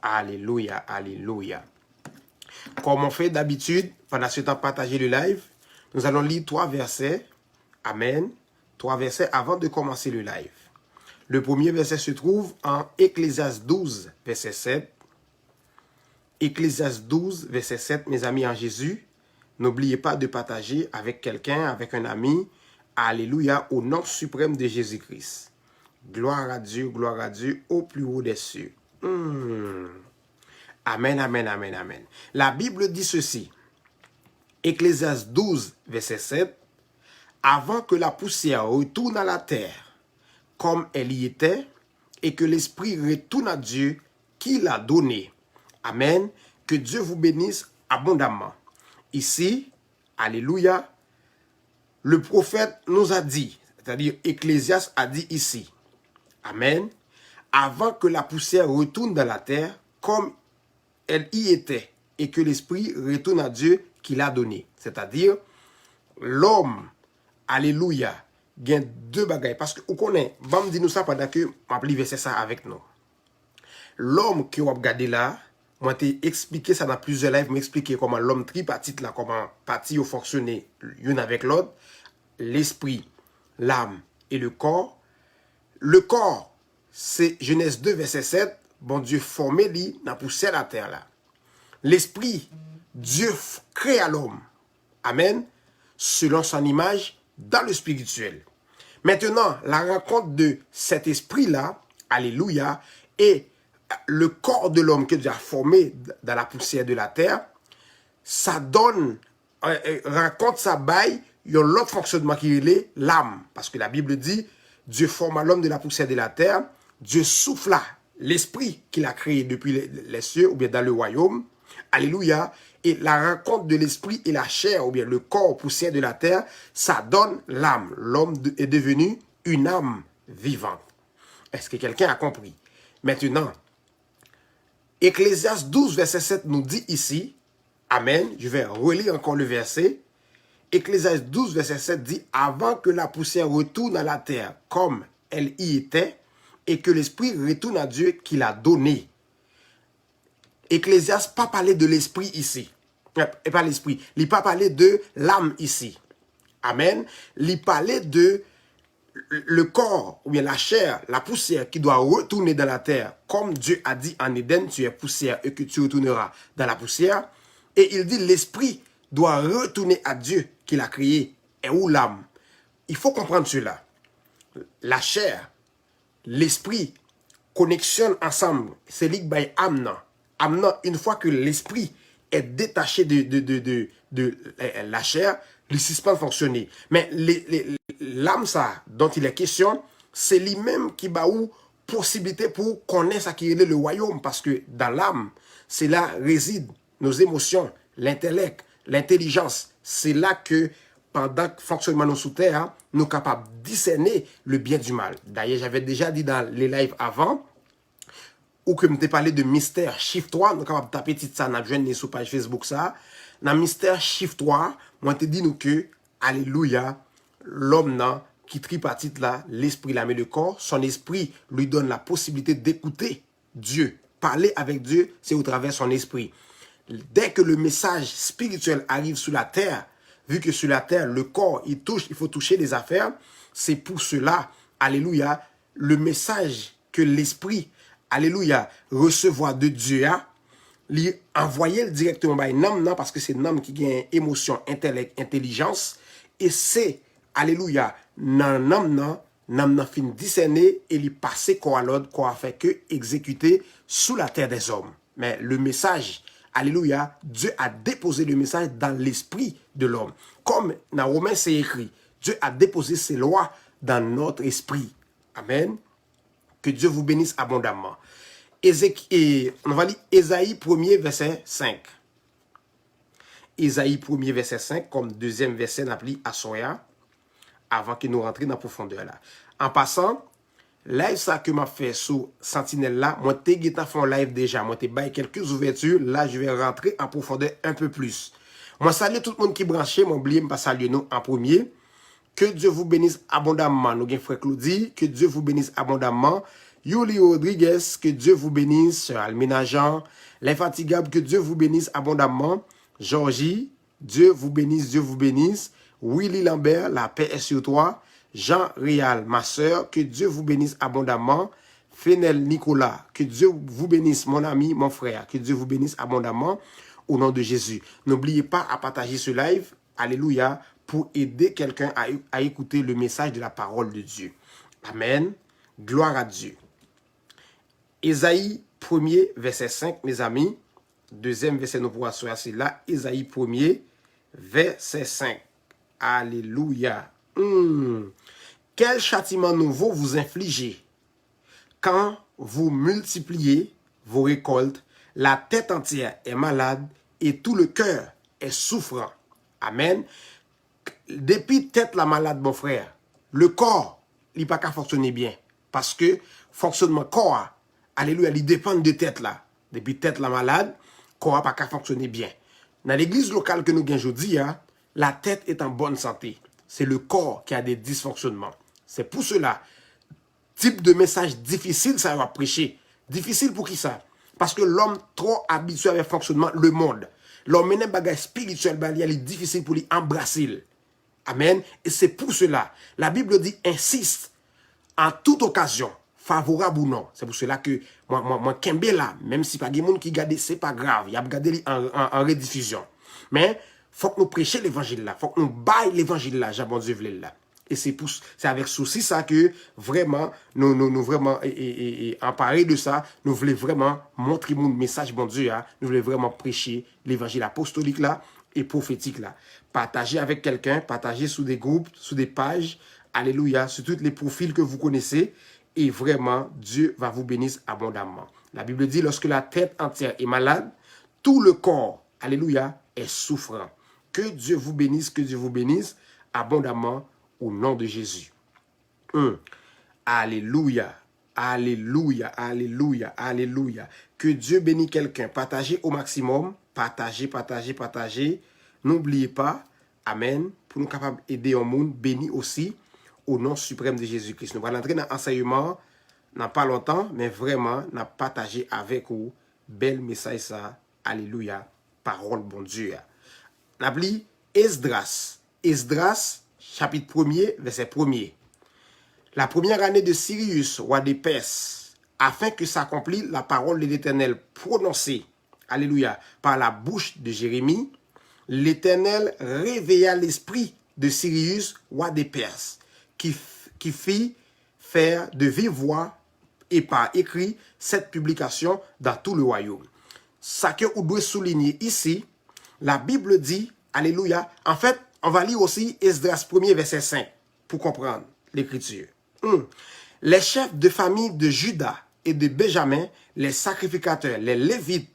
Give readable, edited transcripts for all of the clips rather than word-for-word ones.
Alléluia, alléluia. Comme on fait d'habitude, pendant ce temps partager le live, nous allons lire 3 versets. Amen. 3 versets avant de commencer le live. Le premier verset se trouve en Ecclésiaste 12, verset 7. Ecclésiaste 12, verset 7, mes amis en Jésus. N'oubliez pas de partager avec quelqu'un, avec un ami. Alléluia, au nom suprême de Jésus-Christ. Gloire à Dieu, au plus haut des cieux. Amen, amen, amen, amen. La Bible dit ceci. Ecclésiaste 12, verset 7. Avant que la poussière retourne à la terre, comme elle y était, et que l'Esprit retourne à Dieu qui l'a donné. Amen. Que Dieu vous bénisse abondamment. Ici, alléluia, le prophète nous a dit, c'est-à-dire Ecclésiaste a dit ici, amen, avant que la poussière retourne dans la terre, comme elle y était, et que l'Esprit retourne à Dieu qui l'a donné. C'est-à-dire, l'homme, alléluia, gagne 2 bagailles. Parce que, vous connaissez, va me dire nous ça pendant que m'a verser ça avec nous. L'homme qui vous regardez là, moi t'ai expliqué ça dans plusieurs lives, m'expliquer comment l'homme tripartite là, comment partie fonctionner l'une avec l'autre, l'esprit, l'âme et le corps. Le corps, c'est Genèse 2, verset 7, bon Dieu formé lui dans poussière la terre là. L'esprit, Dieu crée à l'homme, amen, selon son image dans le spirituel. Maintenant, la rencontre de cet esprit-là, alléluia, et le corps de l'homme que Dieu a formé dans la poussière de la terre, ça donne, rencontre ça bail, il y a l'autre fonctionnement qui est l'âme. Parce que la Bible dit, Dieu forma l'homme de la poussière de la terre, Dieu souffla l'esprit qu'il a créé depuis les cieux ou bien dans le royaume. Alléluia. Et la rencontre de l'esprit et la chair, ou bien le corps poussière de la terre, ça donne l'âme. L'homme est devenu une âme vivante. Est-ce que quelqu'un a compris? Maintenant, Ecclésiaste 12, verset 7 nous dit ici, amen, je vais relire encore le verset. Ecclésiaste 12, verset 7 dit, avant que la poussière retourne à la terre comme elle y était, et que l'esprit retourne à Dieu qui l'a donné. Ecclésiaste pas parlé de l'esprit ici. Et pas l'esprit. Il pas parlé de l'âme ici. Amen. Il parlait de le corps, ou bien la chair, la poussière qui doit retourner dans la terre. Comme Dieu a dit en Éden, tu es poussière et que tu retourneras dans la poussière. Et il dit l'esprit doit retourner à Dieu qui l'a créé. Et où l'âme? Il faut comprendre cela. La chair, l'esprit connexionnent ensemble. C'est l'île by âme. Âme, une fois que l'esprit est détaché de la chair, le suspend fonctionner. Mais l'âme, ça, dont il est question, c'est lui-même qui a eu possibilité pour connaître ce qui est le royaume. Parce que dans l'âme, c'est là résident nos émotions, l'intellect, l'intelligence. C'est là que, pendant le fonctionnement de nos sous terre, nous sommes capables de discerner le bien du mal. D'ailleurs, j'avais déjà dit dans les lives avant, ou que je parlé de mystère chiffre 3, nous sommes capables de taper titre ça, nous avons sur page Facebook ça. Dans mystère chiffre 3, moi te dis nous que, alléluia, l'homme qui tripartite là, l'esprit, l'âme et le corps, son esprit lui donne la possibilité d'écouter Dieu. Parler avec Dieu, c'est au travers son esprit. Dès que le message spirituel arrive sur la terre, vu que sur la terre, le corps, il faut toucher les affaires, c'est pour cela, alléluia, le message que l'esprit, alléluia, recevoir de Dieu, lui envoyer directement par un homme, parce que c'est un homme qui a émotion, intellect, intelligence, et c'est, alléluia, nan homme fin discerner et lui passer quoi à l'autre, quoi a fait que exécuter sous la terre des hommes. Mais le message, alléluia, Dieu a déposé le message dans l'esprit de l'homme. Comme dans Romains c'est écrit, Dieu a déposé ses lois dans notre esprit. Amen. Que Dieu vous bénisse abondamment. On va lire Ésaïe 1er verset 5. Ésaïe 1er verset 5 comme deuxième verset d'appli à Soya avant que nous rentrions dans la profondeur là. En passant, live ça que m'a fait sous Sentinelle là, moi t'ai fait un live déjà, moi t'ai baillé quelques ouvertures, là je vais rentrer en profondeur un peu plus. Moi salue tout le monde qui branché, moi oubliez pas saluer nous en premier. Que Dieu vous bénisse abondamment. Nous avons frère Claudie, que Dieu vous bénisse abondamment. Yuli Rodriguez, que Dieu vous bénisse. Sœur Almina Jean, l'infatigable, que Dieu vous bénisse abondamment. Georgie, Dieu vous bénisse, Dieu vous bénisse. Willy Lambert, la paix est sur toi. Jean Réal, ma sœur, que Dieu vous bénisse abondamment. Fenel Nicolas, que Dieu vous bénisse, mon ami, mon frère, que Dieu vous bénisse abondamment au nom de Jésus. N'oubliez pas à partager ce live, alléluia, pour aider quelqu'un à écouter le message de la parole de Dieu. Amen. Gloire à Dieu. Ésaïe 1er, verset 5, mes amis. Deuxième verset, nous pourrons asseoir là. Ésaïe 1er, verset 5. Alléluia. Quel châtiment nouveau vous infligez quand vous multipliez vos récoltes, la tête entière est malade et tout le cœur est souffrant. Amen. Depuis tête la malade, mon frère, le corps, il n'a pas qu'à fonctionner bien. Parce que fonctionnement corps, alléluia, il dépend de tête là. Depuis tête la malade, corps n'a pas qu'à fonctionner bien. Dans l'église locale que nous avons aujourd'hui, la tête est en bonne santé. C'est le corps qui a des dysfonctionnements. C'est pour cela, type de message difficile, ça va prêcher. Difficile pour qui ça? Parce que l'homme trop habitué avec le fonctionnement, le monde. L'homme mène un bagage spirituel, il est difficile pour lui embrasser. Amen. Et c'est pour cela, la Bible dit, insiste, en toute occasion, favorable ou non. C'est pour cela que moi, Kembe là, même si pas des gens qui regardent, c'est pas grave. Il y a regardé en rediffusion. Mais, faut que nous prêchions l'évangile là. Faut que nous baillons l'évangile là, Jean bon Dieu là. Et c'est avec souci ça que vraiment, nous vraiment, emparés de ça, nous voulons vraiment montrer mon message, bon Dieu, nous voulons vraiment prêcher l'évangile apostolique là et prophétique là. Partager avec quelqu'un, partager sous des groupes, sous des pages, alléluia, sur tous les profils que vous connaissez, et vraiment, Dieu va vous bénir abondamment. La Bible dit, lorsque la tête entière est malade, tout le corps, alléluia, est souffrant. Que Dieu vous bénisse abondamment au nom de Jésus. Alléluia, alléluia, alléluia, alléluia. Que Dieu bénisse quelqu'un. Partagez au maximum. Partagez. N'oubliez pas, amen, pour nous capables d'aider au monde, béni aussi au nom suprême de Jésus-Christ. Nous allons entrer dans l'enseignement, dans pas longtemps, mais vraiment, nous allons partager avec vous, bel message ça, alléluia, parole bon Dieu. Nous allons Esdras. Esdras, chapitre 1er, verset 1er. La première année de Cyrus, roi des Perses, afin que s'accomplisse la parole de l'Éternel prononcée, alléluia, par la bouche de Jérémie, l'Éternel réveilla l'esprit de Cyrus, roi des Perses, qui fit faire de vive voix et par écrit cette publication dans tout le royaume. Ça que vous devez souligner ici, la Bible dit, alléluia, en fait, on va lire aussi Esdras 1er verset 5 pour comprendre l'écriture. Les chefs de famille de Juda et de Benjamin, les sacrificateurs, les Lévites,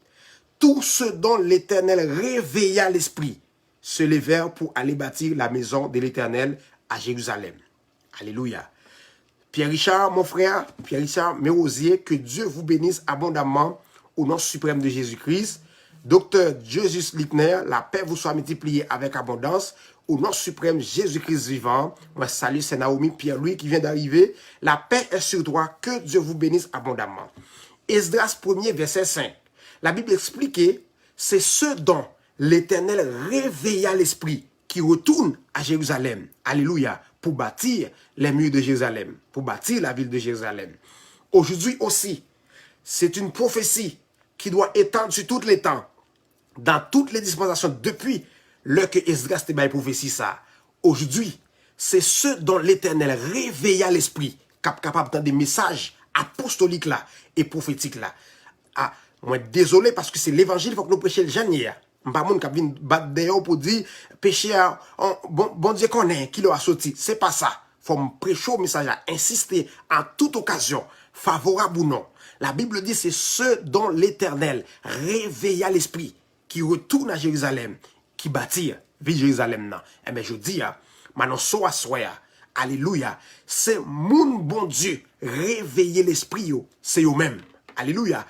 tous ceux dont l'Éternel réveilla l'esprit, se levèrent pour aller bâtir la maison de l'Éternel à Jérusalem. Alléluia. Pierre-Richard, mon frère, Pierre-Richard Mérosier, que Dieu vous bénisse abondamment au nom suprême de Jésus-Christ. Docteur Jesus Lickner, la paix vous soit multipliée avec abondance. Au nom suprême Jésus-Christ vivant, moi salut, c'est Naomi Pierre-Louis qui vient d'arriver. La paix est sur toi, que Dieu vous bénisse abondamment. Esdras 1er, verset 5. La Bible explique, c'est ce dont l'Éternel réveilla l'esprit qui retourne à Jérusalem. Alléluia. Pour bâtir les murs de Jérusalem, pour bâtir la ville de Jérusalem. Aujourd'hui aussi, c'est une prophétie qui doit étendre sur tous les temps, dans toutes les dispensations, depuis l'heure que Esdras te baille prophétie ça. Aujourd'hui, c'est ce dont l'Éternel réveilla l'esprit, capable d'entendre des messages apostoliques là et prophétiques là. Ah, moi désolé parce que c'est l'évangile, il faut que nous prêchions le janvier. Pas moun k'ap vin battre dehors pour dire péché bon Dieu connaît qui l'a sorti, c'est pas ça. Faut me prêcher au message là, insister en toute occasion, favorable ou non. La Bible dit c'est ceux dont l'Éternel réveilla l'esprit qui retourne à Jérusalem, qui bâtit ville Jérusalem nan. Eh ben je dis maintenant soya, alléluia, c'est moun bon Dieu réveiller l'esprit yo, c'est eux même. Alléluia,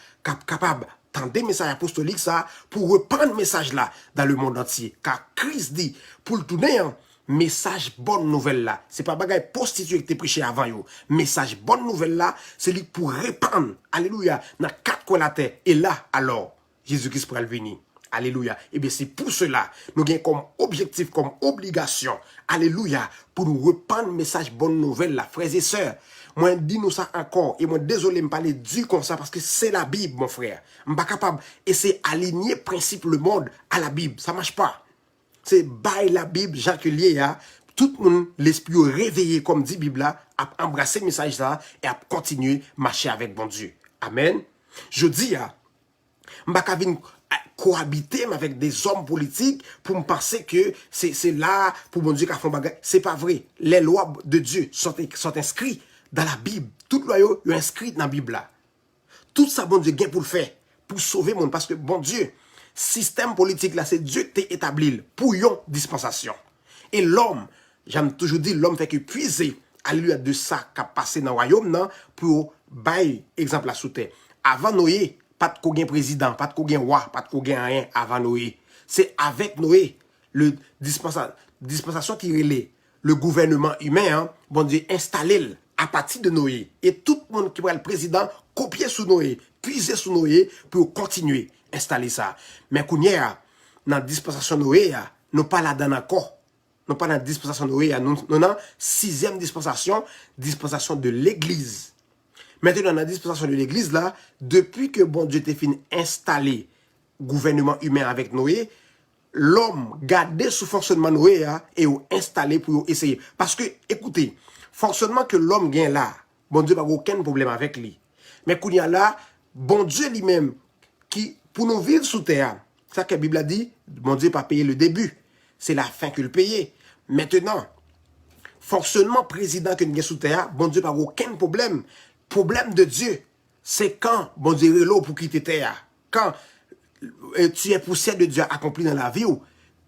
capable tendez message apostolique ça pour reprendre le message là dans le monde entier. Car Christ dit pour le tourner Message bonne nouvelle là, c'est pas bagay prostitué qui te prêché avant yo. Message bonne nouvelle là, c'est lui pour répandre, alléluia, dans quatre coins de la terre. Et là, alors, Jésus-Christ pourra venir. Alléluia. Et bien c'est pour cela, nous avons comme objectif, comme obligation, alléluia, pour nous répandre le message bonne nouvelle là, frères et sœurs. Moi, dis-nous ça encore, et moi, désolé de me parler du comme ça, parce que c'est la Bible, mon frère. Je ne suis pas capable, et c'est aligner principe le monde à la Bible, ça ne marche pas. C'est by la Bible, Jacques Lié, tout le monde, l'esprit réveillé, comme dit la Bible, là, à embrasser le message là, et à continuer à marcher avec bon Dieu. Amen. Je dis, je ne suis pas cohabiter avec des hommes politiques pour me penser que c'est là pour mon Dieu qui a fait un bagage. C'est pas vrai. Les lois de Dieu sont inscrites dans la Bible. Toutes les lois sont inscrites dans la Bible là. Tout ça, bon Dieu, gain pour le faire, pour sauver le monde. Parce que, bon Dieu, système politique là, c'est Dieu qui t'a établi pour une dispensation. Et l'homme, j'aime toujours dire, l'homme fait que puiser, alléluia, de ça qui a passé dans le royaume, non, pour bailler exemple là sous terre. Avant Noé, pas de kogen président, pas de kogen roi, pas de kogen rien avant Noé. C'est avec Noé, le dispensation qui relève le gouvernement humain, hein, bon Dieu, installé à partir de Noé. Et tout le monde qui va le président, copier sous Noé, puiser sous Noé, pour continuer à installer ça. Mais Kounia, dans la dispensation Noé, nous pas là-dedans encore. Nous pas dans la dispensation Noé, nous dans sixième dispensation de l'Église. Maintenant, dans la dispensation de l'Église, là, depuis que bon Dieu t'a fini installé gouvernement humain avec Noé, l'homme gardé sous fonctionnement Noé et installé pour essayer. Parce que, écoutez, fonctionnement que l'homme gagne là, bon Dieu n'a aucun problème avec lui. Mais qu'il y a là, bon Dieu lui-même, qui, pour nous vivre sous terre, c'est ça que la Bible a dit, bon Dieu n'a pas payé le début. C'est la fin que le paye. Maintenant, fonctionnement président que nous avons sous terre, bon Dieu n'a aucun problème. Problème de Dieu, c'est quand, bon Dieu, est pour quitter terre. Quand tu es poussière de Dieu accompli dans la vie,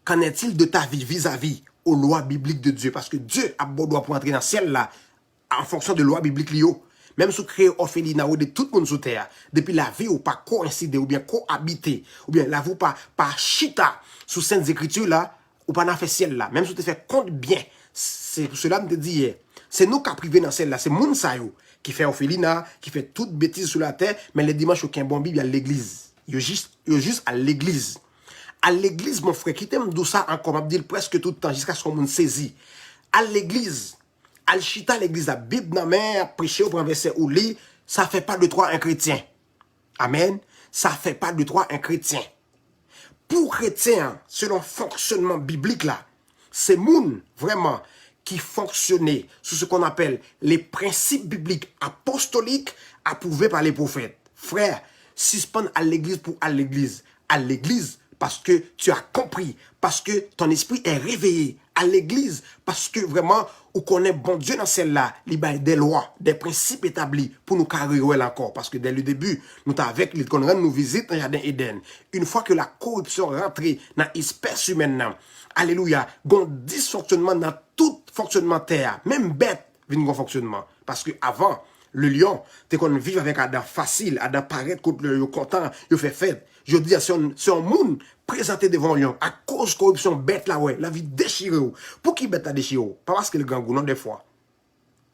qu'en est-il de ta vie vis-à-vis aux lois bibliques de Dieu? Parce que Dieu a beau droit pour entrer dans le ciel là, en fonction de lois bibliques liées. Même si vous créez orphelinat de tout le monde sous terre, depuis la vie ou pas coïncider, ou bien cohabiter, ou bien la vous pas chita sous saintes écritures là, ou pas dans le ciel là, même si vous te fait compte bien, c'est pour cela que je te dis hier, c'est nous qui avons privé dans celle là, c'est moun sa yo qui fait orphelinat, qui fait toute bêtise sur la terre, mais les dimanches, aucun bon Bible, il y a l'église. Il y a juste à l'église. À l'église, mon frère, qui t'aime d'où ça encore, m'a dit presque tout le temps, jusqu'à ce qu'on me saisit. À l'église, à l'chita l'église, la Bible dans main, prêcher au premier verset ou lit, ça fait pas de toi un chrétien. Amen. Ça fait pas de toi un chrétien. Pour chrétien, selon le fonctionnement biblique là, c'est moun, vraiment, qui fonctionnait sous ce qu'on appelle les principes bibliques apostoliques approuvés par les prophètes. Frère, suspendre à l'église pour à l'église. À l'église parce que tu as compris, parce que ton esprit est réveillé. À l'église parce que vraiment, on connaît bon Dieu dans celle-là, il y a des lois, des principes établis pour nous carrer encore. Parce que dès le début, nous avons avec les qu'on nous visite dans le jardin Éden. Une fois que la corruption rentre dans l'espèce humaine, alléluia, il y a un dysfonctionnement dans tout fonctionnement terre, même bête vient un fonctionnement. Parce que avant, le lion, t'es qu'on vit avec Adam facile, Adam paraît contre le content, il fait fête. Je dis, si un monde présenté devant lion, à cause de corruption bête là, ouais, la vie déchirée. Pour qui bête a déchiré? Pas parce que le gangou, non, des fois.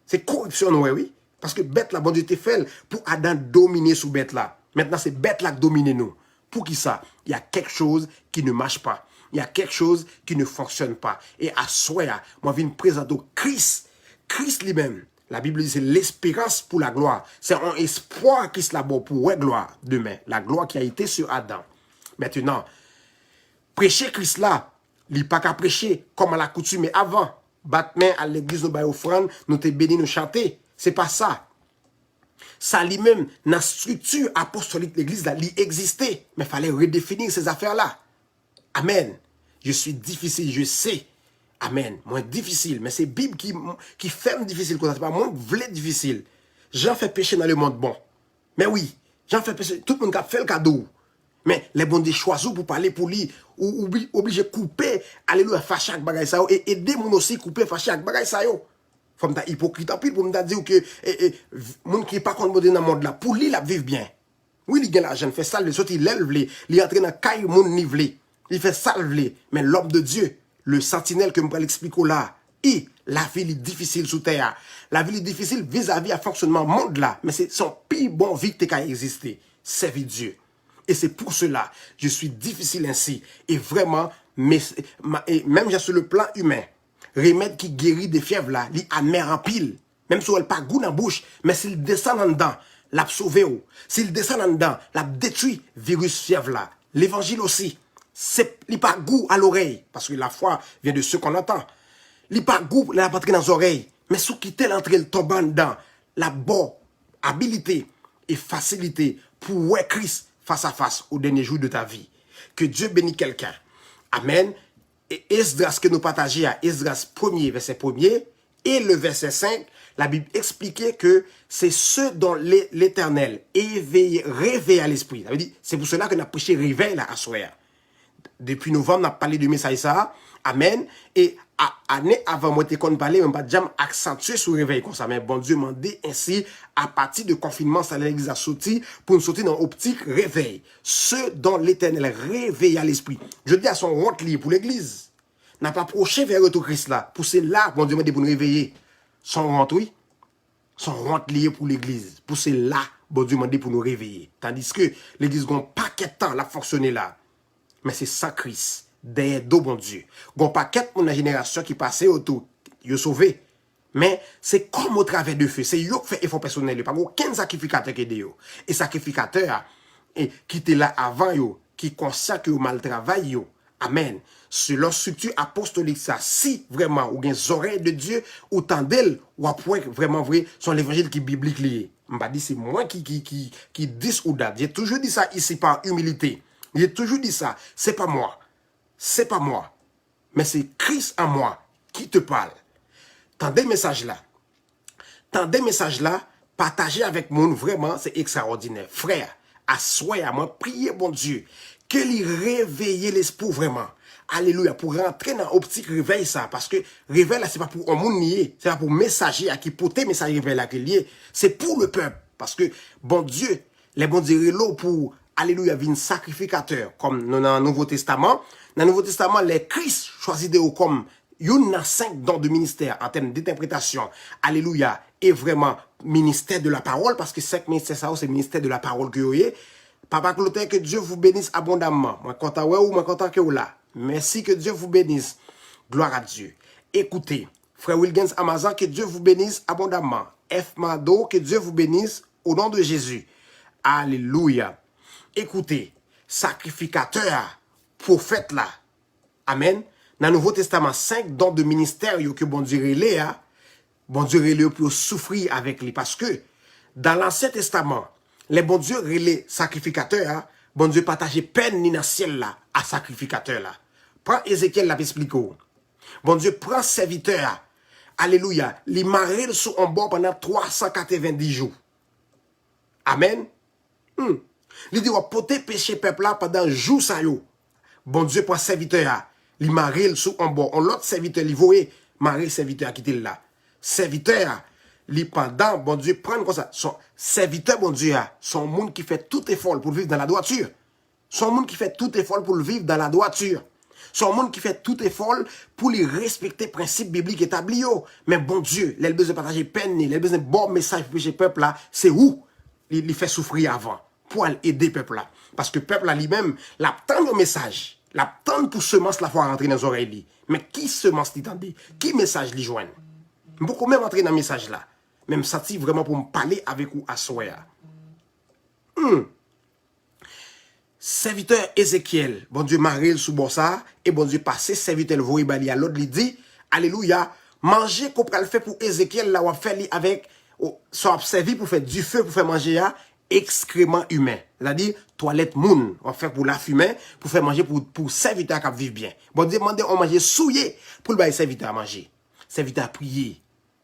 C'est corruption, ouais, oui. Parce que bête là, bon Dieu te fait pour Adam dominer sous bête là. Maintenant, c'est bête là qui domine nous. Pour qui ça? Il y a quelque chose qui ne marche pas. Il y a quelque chose qui ne fonctionne pas. Et à soi, moi, je viens présenter Christ. Christ lui-même. La Bible dit c'est l'espérance pour la gloire. C'est un espoir qui se labore pour la gloire demain. La gloire qui a été sur Adam. Maintenant, prêcher Christ là, il n'est pas qu'à prêcher comme à la coutume. Mais avant, battre main à l'église, nous bailler offrande, nous te bénis, nous chanter. C'est pas ça. Ça lui-même, dans la structure apostolique de l'église, là, il existait. Mais il fallait redéfinir ces affaires-là. Amen. Je suis difficile, je sais. Amen. Moi, difficile. Mais c'est Bible qui fait difficile. C'est pas moi qui voulais difficile. J'en fais péché dans le monde bon. Mais oui, j'en fais péché. Tout le monde a fait le cadeau. Mais les bons des choisis pour parler pour lui, ou obligé de couper, alléluia, faire chaque bagaille ça, et aider mon aussi couper, faire chaque bagaille ça, yo. Faut me dire hypocrite en plus pour me dire que, moun qui pas contre dans le monde là, pour lui, la vivre bien. Oui, il gagne l'argent, il fait ça, il sortit, il lève, il entre dans le caille, moun nivelé. Il fait ça, mais l'homme de Dieu, le sentinelle que je vais l'expliquer là, et la vie est difficile sous terre. La vie est difficile vis-à-vis à fonctionnement monde là, mais c'est son plus bon vie qui a existé, servir Dieu. Et c'est pour cela, je suis difficile ainsi. Et vraiment, même sur le plan humain, remède qui guérit des fièvres là, il amer en pile. Même si elle pas goût dans la bouche, mais s'il descend en dedans, l'a sauvé. S'il descend en dedans, l'a détruit virus fièvre là. L'évangile aussi, il pas goût à l'oreille, parce que la foi vient de ce qu'on entend. Il pas goût la patrie dans les oreilles, mais sous quitter l'entrée le tombant dedans, la bonne habilité et facilité pour voir Christ face à face au dernier jour de ta vie. Que Dieu bénisse quelqu'un. Amen. Et Esdras que nous partageons à Esdras 1er, verset 1er, et le verset 5, la Bible expliquait que c'est ceux dont l'Éternel réveille à l'esprit. Ça veut dire, c'est pour cela que nous avons prêché réveil là à soir. Depuis novembre, on a parlé de message ça. Amen. Et année avant, moi, je parlé, mais pas jamais accentué sur le réveil comme ça. Mais bon Dieu m'a dit ainsi, à partir de confinement, ça l'église a sorti pour nous sortir dans l'optique réveil. Ceux dont l'Éternel réveille à l'esprit. Je dis à son honte lié pour l'église. N'a pas approché vers le Christ là. Pour c'est là, bon Dieu m'a dit pour nous réveiller. Son honte, oui. Son honte lié pour l'église. Pour c'est là, bon Dieu m'a dit pour nous réveiller. Tandis que l'église n'a pas qu'un temps la fonctionner là. Mais c'est ça Christ. Derrière dos bon Dieu. Gon paquet mon génération qui passait autour, yo sauvé. Mais c'est comme au travers de feu, c'est yo qui fait effort personnel, pas aucun sacrificateur qui est yo. Et sacrificateur et qui était là avant yo, qui consacre au mal travail yo. Amen. Selon structure apostolique ça, si vraiment ou gen oreilles de Dieu, autant d'elle ou après vraiment vrai son l'évangile qui biblique lié. M'pa dit c'est moi qui dis ou date. J'ai toujours dit ça ici par humilité. J'ai toujours dit ça, c'est pas moi. C'est pas moi, mais c'est Christ en moi qui te parle. Tendez le message là. Tendez le message là, partagez avec moi, vraiment, c'est extraordinaire. Frère, assoyez à moi, priez bon Dieu, que lui réveille l'esprit vraiment. Alléluia, pour rentrer dans l'optique réveil ça, parce que réveil là, c'est pas pour un monde nié, c'est pas pour messager à qui porter message réveil là qui lié, c'est pour le peuple, parce que bon Dieu, les bons Dieu là pour alléluia, vin sacrificateur, comme dans le Nouveau Testament. Dans le Nouveau Testament, les Christ choisit de comme une a 5 dons de ministère en termes d'interprétation. Alléluia. Et vraiment, ministère de la parole, parce que 5 ministères, ça, c'est ministère de la parole que vous avez. Papa Clotaire, que Dieu vous bénisse abondamment. Moi, content ou moi, content que vous là. Merci, que Dieu vous bénisse. Gloire à Dieu. Écoutez, frère Wilkins Amazon, que Dieu vous bénisse abondamment. F. Mado, que Dieu vous bénisse au nom de Jésus. Alléluia. Écoutez, sacrificateur, prophète là. Amen. Dans le Nouveau Testament, 5 dons de ministère que bon Dieu relève, bon Dieu relève pour souffrir avec lui. Parce que dans l'Ancien Testament, les bon Dieu relève sacrificateur, bon Dieu partageait peine ni dans le ciel là, à sacrificateur là. Prends Ézéchiel là, explique. Bon Dieu prend serviteur, alléluia, il marre sous un bord pendant 390 jours. Amen. Il dit, poter péché peuple là pendant jour ça yo. Bon Dieu pour serviteur, il marre sous un bord. On l'autre serviteur, il voyait marre serviteur qui était là. Serviteur, il pendant, bon Dieu prend comme ça. Son serviteur, bon Dieu, son monde qui fait tout effort pour vivre dans la droiture. Son monde qui fait tout effort pour vivre dans la droiture. Son monde qui fait tout effort pour les respecter principes bibliques établis. Mais bon Dieu, il a besoin de partager peine, il a besoin de bon message pour ce peuple là. C'est où il fait souffrir avant pour aider le peuple là. Parce que le peuple là lui-même, l'attend le message. L'attend pour semence la foi rentrer dans les oreilles. Mais qui semence l'entendait? Qui message lui joigne? Beaucoup même entrer dans le message là. Même ça vraiment pour me parler avec vous à soir. Serviteur Ézéchiel, bon Dieu marre sous bossa et bon Dieu passé serviteur le voye bali à l'autre lui dit alléluia, manger qu'on pral fait pour Ézéchiel là ou fait avec soit servi pour faire du feu pour faire manger à excrément humain. C'est-à-dire toilette moun, on fait pour la fumer pour faire manger pour serviteur qui vivre bien. Bon Dieu demande on manger souillé pour le serviteur à manger. Serviteur à prier.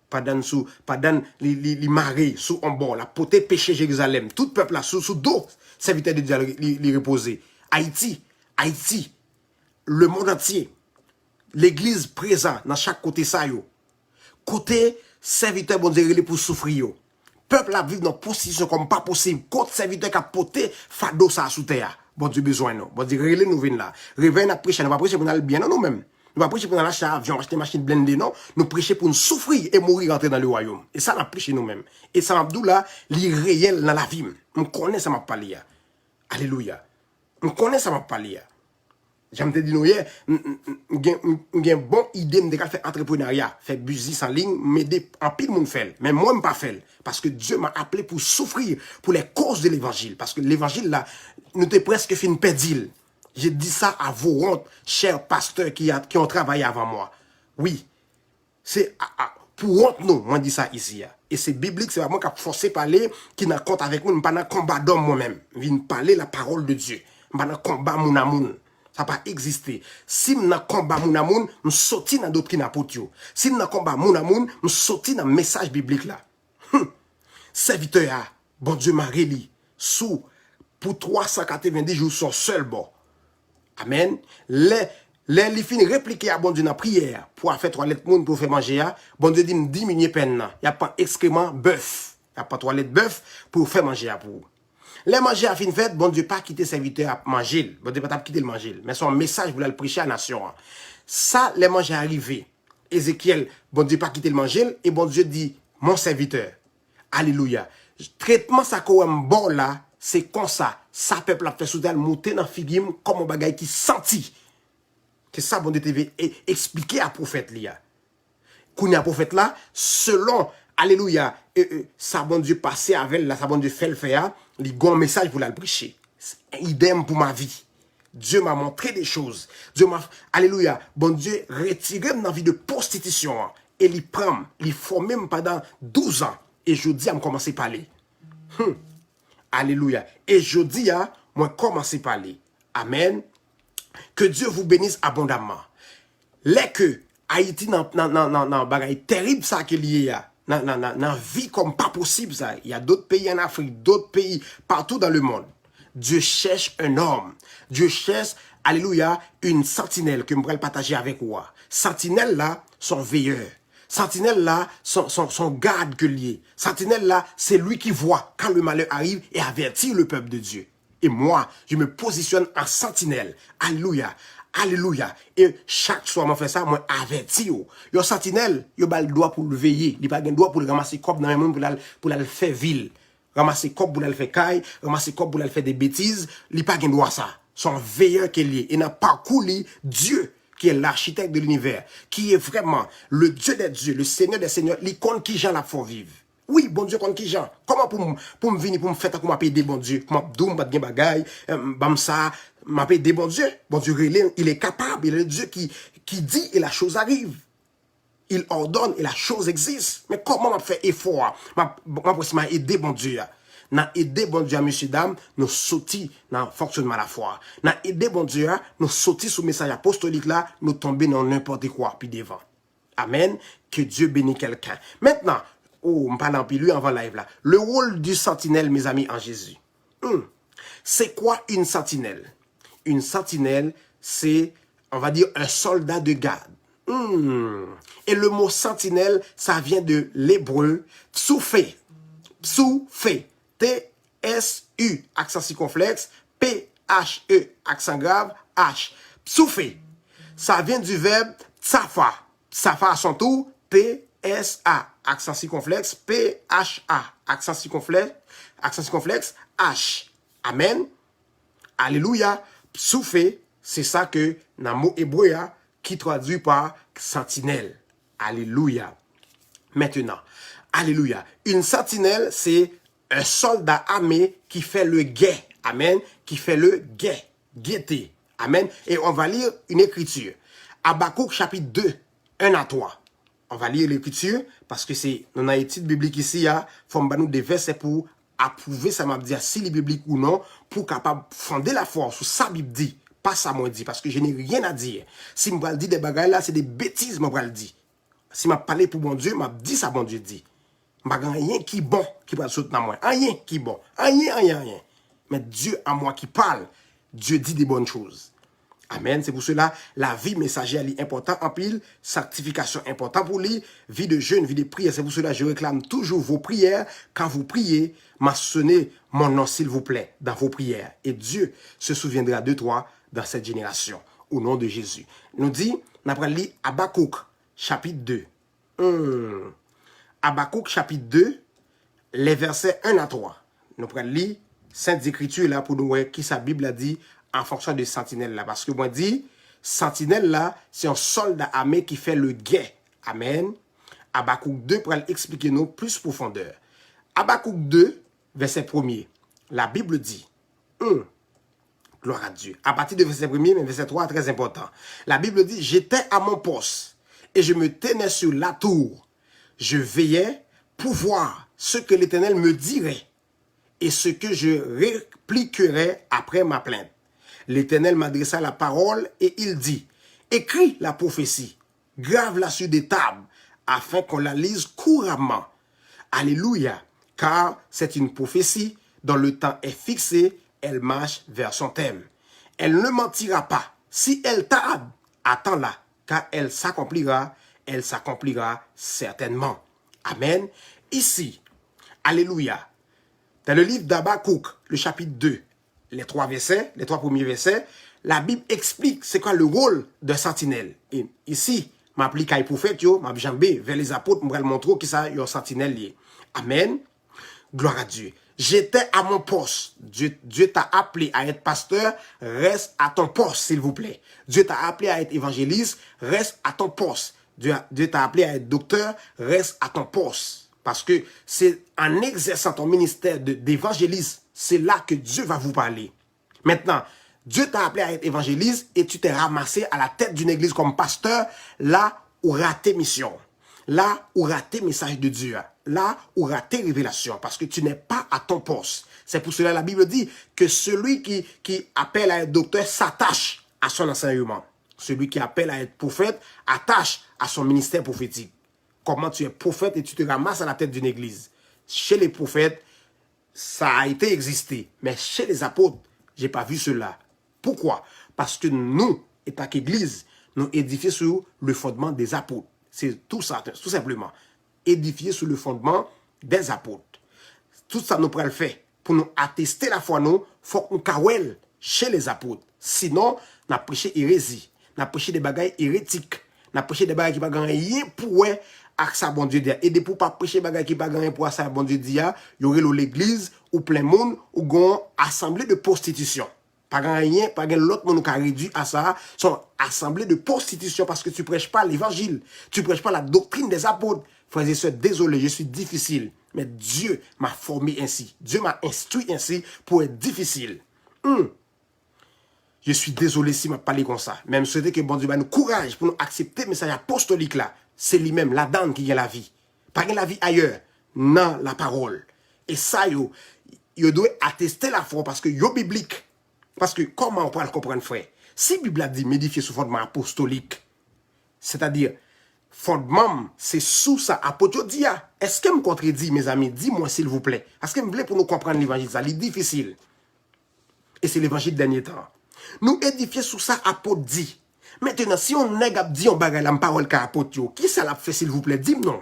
Pas dans les marées sous un bord la poté péché Jérusalem tout peuple là sous dos serviteur de Dieu les reposer Haïti le monde entier l'église présent dans chaque côté ça yo côté serviteur bon Dieu pour souffrir yo peuple là vivre dans position comme pas possible côté serviteur qui a poté fado ça sous terre bon Dieu besoin non bon Dieu relé nous vinn là réveil n'a prêcher n'a pas prêcher pour nous bien nous même Nous ne pas prêcher pour nous acheter un avion, acheter une machine blindée, non. Nous prêcher pour nous souffrir et mourir, rentrer dans le royaume. Et ça, nous prêché nous-mêmes. Et ça, m'a dit là, l'irréel dans la vie. On connaît ça, m'a parlé. Alléluia. On connaît ça, m'a parlé. J'aime te dire, hier, j'ai une bonne idée de faire entrepreneuriat, faire business en ligne, m'aider en pile monde fait. Mais moi, je ne pas faire. Parce que Dieu m'a appelé pour souffrir pour les causes de l'évangile. Parce que l'évangile, là, nous t'es presque fait une pédile. J'ai dit ça à vos hontes, chers pasteurs qui ont travaillé avant moi. Oui. C'est pour honte, nous, moi, dis ça ici. Et c'est biblique, c'est vraiment qui a forcé parler, qui n'a compte avec nous, je ne pas dans combat d'homme moi-même. Je viens parler la parole de Dieu. Je ne pas dans combat mon amour. Ça n'a pas existé. Si je combat mon amour, je sorti dans d'autres qui n'a pas de Si je combat mon amour, je sorti dans le message biblique là. Serviteur, bon Dieu m'a réli sous pour 390 jours son seul bord. Amen. Les fin répliquer à bon Dieu dans la prière pour faire toilette monde pour faire manger. Bon Dieu dit me diminuer peine. Il n'y a pas excrément bœuf. Il n'y a pas toilette bœuf pour faire manger à pour. Les manger à fin fait, bon Dieu pas quitter serviteur à manger. Bon Dieu pas quitter le manger. Mais son message vous le prêcher à la nation. Ça, les manger arrivé. Ézéchiel, bon Dieu pas quitter le manger. Et bon Dieu dit, mon serviteur. Alléluia. Traitement ça comme bon là, c'est comme ça. Ça peuple a fait sous elle monter dans figim comme un bagage qui senti. C'est ça bon Dieu TV expliquer à prophète là. Kounya prophète là, selon alléluia, ça bon Dieu passé avec là, ça bon Dieu fait le faire, il a un message pour la prêcher. Idem pour ma vie. Dieu m'a montré des choses. Dieu m'a alléluia, bon Dieu retiré dans la vie de prostitution et il prend, il forme pendant 12 ans et je dis à me commencer à parler. Alléluia. Et je dis à moi commencer à parler. Amen. Que Dieu vous bénisse abondamment. Les que Haïti nan bagay terrible ça qu'il y a. Nan vie comme pas possible ça. Il y a d'autres pays en Afrique, d'autres pays partout dans le monde. Dieu cherche un homme. Dieu cherche, alléluia, une sentinelle que je pourrais partager avec vous. Sentinelle là, son veilleur. Sentinelle là, son garde que lié. Sentinelle là, c'est lui qui voit quand le malheur arrive et avertit le peuple de Dieu. Et moi, je me positionne en sentinelle. Alléluia. Alléluia. Et chaque soir, moi, fait ça, moi, averti yo. Yo sentinelle, yo ba le droit pour le veiller. Il pas le droit pour le ramasser cop dans le monde pour le faire ville. Ramasser cop pour le faire caille, ramasser cop pour le faire des bêtises. Il pas le droit ça. Son veilleur qui est lié. Et n'a pas coulé Dieu, qui est l'architecte de l'univers, qui est vraiment le Dieu des dieux, le Seigneur des seigneurs, l'icône qui j'en la font vivre. Oui, bon Dieu, contre qui j'en. Comment pour me venir, pour me faire, pour m'appeler des bon Dieu, pour m'abdoum, m'appeler des bagailles, bam ça, m'appeler des bon Dieu. Bon Dieu, il est capable, il est le Dieu qui dit et la chose arrive. Il ordonne et la chose existe. Mais comment m'a fait effort? M'a aidé bon Dieu. N'a aidé bon Dieu, messieurs, dames, nous sortis dans le fonctionnement de la foi. N'a aidé bon Dieu, nous sortis sous le message apostolique là, nous tomber dans n'importe quoi, puis devant. Amen. Que Dieu bénisse quelqu'un. Maintenant, oh, on parle en plus avant live là. Le rôle du sentinelle, mes amis, en Jésus. C'est quoi une sentinelle? Une sentinelle, c'est, on va dire, un soldat de garde. Et le mot sentinelle, ça vient de l'hébreu tsoufé. Tsoufé. T-S-U, accent circonflexe, P-H-E, accent grave, H. Tsoufé. Ça vient du verbe tsafa. Tsafa à son tour, T-S-A, accent circonflexe, P-H-A, accent circonflexe, H. Amen. Alléluia. Tsoufé, c'est ça que, dans le mot hébreu, qui traduit par sentinelle. Alléluia. Maintenant, alléluia. Une sentinelle, c'est un soldat armé qui fait le guet. Amen. Qui fait le guet. Guetter. Amen. Et on va lire une écriture. Habakkuk chapitre 2, 1 à 3. On va lire l'écriture parce que c'est, on a une étude biblique ici, il faut nous des versets pour approuver ça m'a dit si les bibliques ou non, pour capable fonder la force sur ça Bible dit. Pas ça moi dit parce que je n'ai rien à dire. Si je vais dire des bagages là, c'est des bêtises moi vais le dire. Si m'a parlé pour bon Dieu, m'a dit ça bon Dieu dit. M'a rien qui bon qui va sauter dans moi. Rien qui bon. Rien. Mais Dieu à moi qui parle, Dieu dit des bonnes choses. Amen. C'est pour cela la vie messagère est importante en pile, sanctification important pour lui, vie de jeûne, vie de prière. C'est pour cela que je réclame toujours vos prières. Quand vous priez, mentionnez mon nom s'il vous plaît dans vos prières. Et Dieu se souviendra de toi dans cette génération. Au nom de Jésus. Nous dit, Nous allons lire Habakkuk, chapitre 2. Habakkuk, chapitre 2, les versets 1 à 3. Nous allons lire Sainte Écriture là pour nous voir qui sa Bible a dit en fonction de sentinelle là. Parce que moi dit, sentinelle là, c'est un soldat armé qui fait le guet. Amen. Habakkuk 2 pour expliquer nous plus profondeur. Habakkuk 2, verset 1er. La Bible dit, gloire à Dieu. À partir de verset 1er, mais verset 3 très important. La Bible dit, j'étais à mon poste et je me tenais sur la tour. Je veillais pour voir ce que l'Éternel me dirait et ce que je répliquerais après ma plainte. L'Éternel m'adressa la parole et il dit, écris la prophétie, grave-la sur des tables, afin qu'on la lise couramment. Alléluia, car c'est une prophétie dont le temps est fixé, elle marche vers son thème. Elle ne mentira pas. Si elle tarde, attends-la, car elle s'accomplira certainement. Amen. Ici, alléluia, dans le livre d'Habakkuk, le chapitre 2, les trois premiers versets, la Bible explique c'est quoi le rôle d'un sentinelle. Et ici, m'applique à les prophètes, m'a jambé vers les apôtres, m'bral montrer qui ça, yon sentinelle lié. Amen. Gloire à Dieu. J'étais à mon poste. Dieu t'a appelé à être pasteur, reste à ton poste, s'il vous plaît. Dieu t'a appelé à être évangéliste, reste à ton poste. Dieu t'a appelé à être docteur, reste à ton poste. Parce que c'est en exerçant ton ministère d'évangéliste, c'est là que Dieu va vous parler. Maintenant, Dieu t'a appelé à être évangéliste et tu t'es ramassé à la tête d'une église comme pasteur, là où raté mission. Là où raté message de Dieu. Là où raté révélation. Parce que tu n'es pas à ton poste. C'est pour cela que la Bible dit que celui qui appelle à être docteur s'attache à son enseignement. Celui qui appelle à être prophète attache à son ministère prophétique. Comment tu es prophète et tu te ramasses à la tête d'une église. Chez les prophètes, ça a été existé. Mais chez les apôtres, j'ai pas vu cela. Pourquoi? Parce que nous, étant qu'église, nous édifions sur le fondement des apôtres. C'est tout ça, tout simplement. Édifier sur le fondement des apôtres. Tout ça, nous pourrons le faire. Pour nous attester la foi, nous, faut qu'on kawel chez les apôtres. Sinon, on a prêché hérésie. On a prêché des bagailles hérétiques. On a prêché des bagailles qui ne pas rien pour ça, bon Dieu dit. Et de pour pas prêcher des bagailles qui ne pas rien pour ça, bon Dieu dit, il y aurait l'église, ou plein monde, ou gon assemblée de prostitution. Pas rien, pas l'autre monde qui a réduit à ça, sont assemblées de prostitution parce que tu prêches pas l'évangile, tu prêches pas la doctrine des apôtres. Frères et sœurs, désolé, je suis difficile, mais Dieu m'a formé ainsi, Dieu m'a instruit ainsi pour être difficile. Je suis désolé si m'a parlé comme ça. Même souhaiter que bon Dieu m'a nous courage pour nous accepter le message apostolique là. C'est lui-même, la dame qui a la vie. Pas la vie ailleurs, non la parole. Et ça, yo doit attester la foi parce que yo biblique. Parce que comment on peut le comprendre, frère? Si la Bible a dit m'édifier sous fondement apostolique, c'est-à-dire, fondement, c'est sous ça, apôtre dit, est-ce que me contredit, mes amis? Dis-moi, s'il vous plaît. Est-ce que vous voulez pour nous comprendre l'évangile? Ça, c'est difficile. Et c'est l'évangile dernier temps. Nous édifier sous ça, apôtre dit. Maintenant, si on nègre dit on bagaille la parole qu'a apôtre, qui ça l'a fait, s'il vous plaît? Dis-moi non.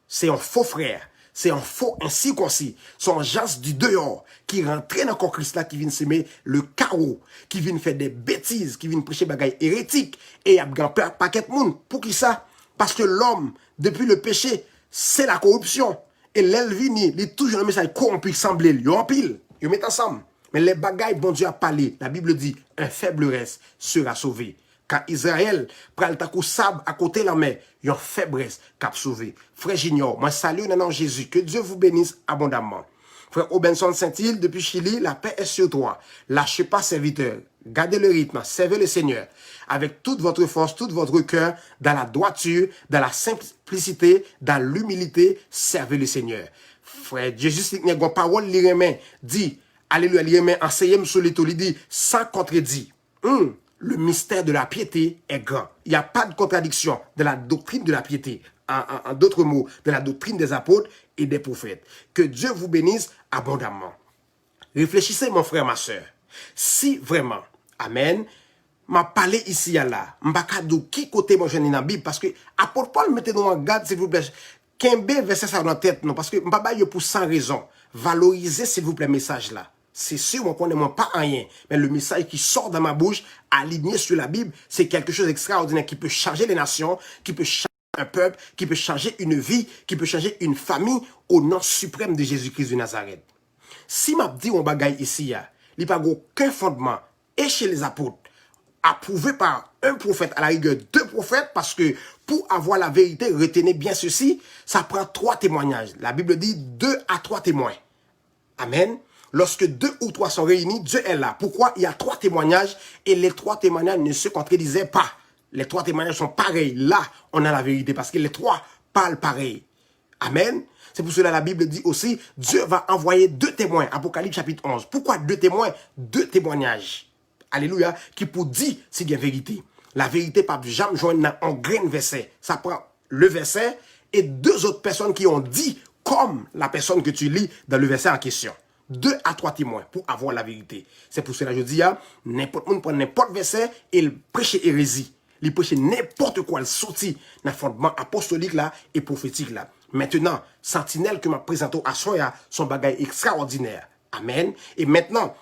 C'est un faux frère. C'est un faux incirconcis. Son gens du dehors qui rentre dans le Christ là, qui vient semer le chaos, qui vient faire des bêtises, qui vient prêcher bagaille hérétique. Et il y a un paquet de monde. Pour qui ça? Parce que l'homme, depuis le péché, c'est la corruption. Et l'elvini, il est toujours un message corrompu, semblé, il en pile, il met ensemble. Mais les bagailles, bon Dieu a parlé. La Bible dit, un faible reste sera sauvé. Quand Israël prend le takou sable à côté de la mer, il y a une faiblesse qui a sauvé. Frère Junior, moi salue dans le nom de Jésus. Que Dieu vous bénisse abondamment. Frère Obenson Saint-Île, depuis Chili, la paix est sur toi. Lâchez pas serviteur. Gardez le rythme. Servez le Seigneur. Avec toute votre force, tout votre cœur, dans la droiture, dans la simplicité, dans l'humilité, servez le Seigneur. Frère Jésus, il y a une parole, il dit, alléluia, il enseigne sur les il dit, sans contredit. Le mystère de la piété est grand. Il n'y a pas de contradiction de la doctrine de la piété. En d'autres mots, de la doctrine des apôtres et des prophètes. Que Dieu vous bénisse abondamment. Réfléchissez, mon frère, ma soeur. Si vraiment, amen, m'a parlé ici et là, m'baka de qui côté moi je dans la Bible, parce que apôtre Paul mettez-nous en garde, s'il vous plaît. Qu'un verset ça dans la tête, non, parce que m'pa ba yo pour sans raison. Valorisez, s'il vous plaît, message là. c'est sûr, moi, connais moi pas rien. Mais le message qui sort de ma bouche, aligné sur la Bible, c'est quelque chose d'extraordinaire qui peut changer les nations, qui peut changer un peuple, qui peut changer une vie, qui peut changer une famille au nom suprême de Jésus-Christ de Nazareth. Si m'a dit on bagaille ici, il n'y a pas aucun fondement, et chez les apôtres, approuvé par un prophète, à la rigueur 2 prophètes, parce que pour avoir la vérité, retenez bien ceci, ça prend 3 témoignages. La Bible dit 2 à 3 témoins. Amen. Lorsque 2 ou 3 sont réunis, Dieu est là. Pourquoi? Il y a 3 témoignages et les 3 témoignages ne se contredisaient pas. Les 3 témoignages sont pareils. Là, on a la vérité parce que les 3 parlent pareil. Amen. C'est pour cela que la Bible dit aussi, Dieu va envoyer 2 témoins. Apocalypse chapitre 11. Pourquoi 2 témoins? 2 témoignages. Alléluia. Qui pour dire c'est bien vérité. La vérité pas jamais joindre en grain verset. Ça prend le verset et 2 autres personnes qui ont dit comme la personne que tu lis dans le verset en question. 2 à 3 témoins pour avoir la vérité. C'est pour cela que je dis, n'importe monde prend n'importe verset et il prêche hérésie. Il prêche n'importe quoi, il sortit dans le fondement apostolique là et prophétique là. Maintenant, sentinelle que m'a présenté à soi, son bagage extraordinaire. Amen. Et maintenant,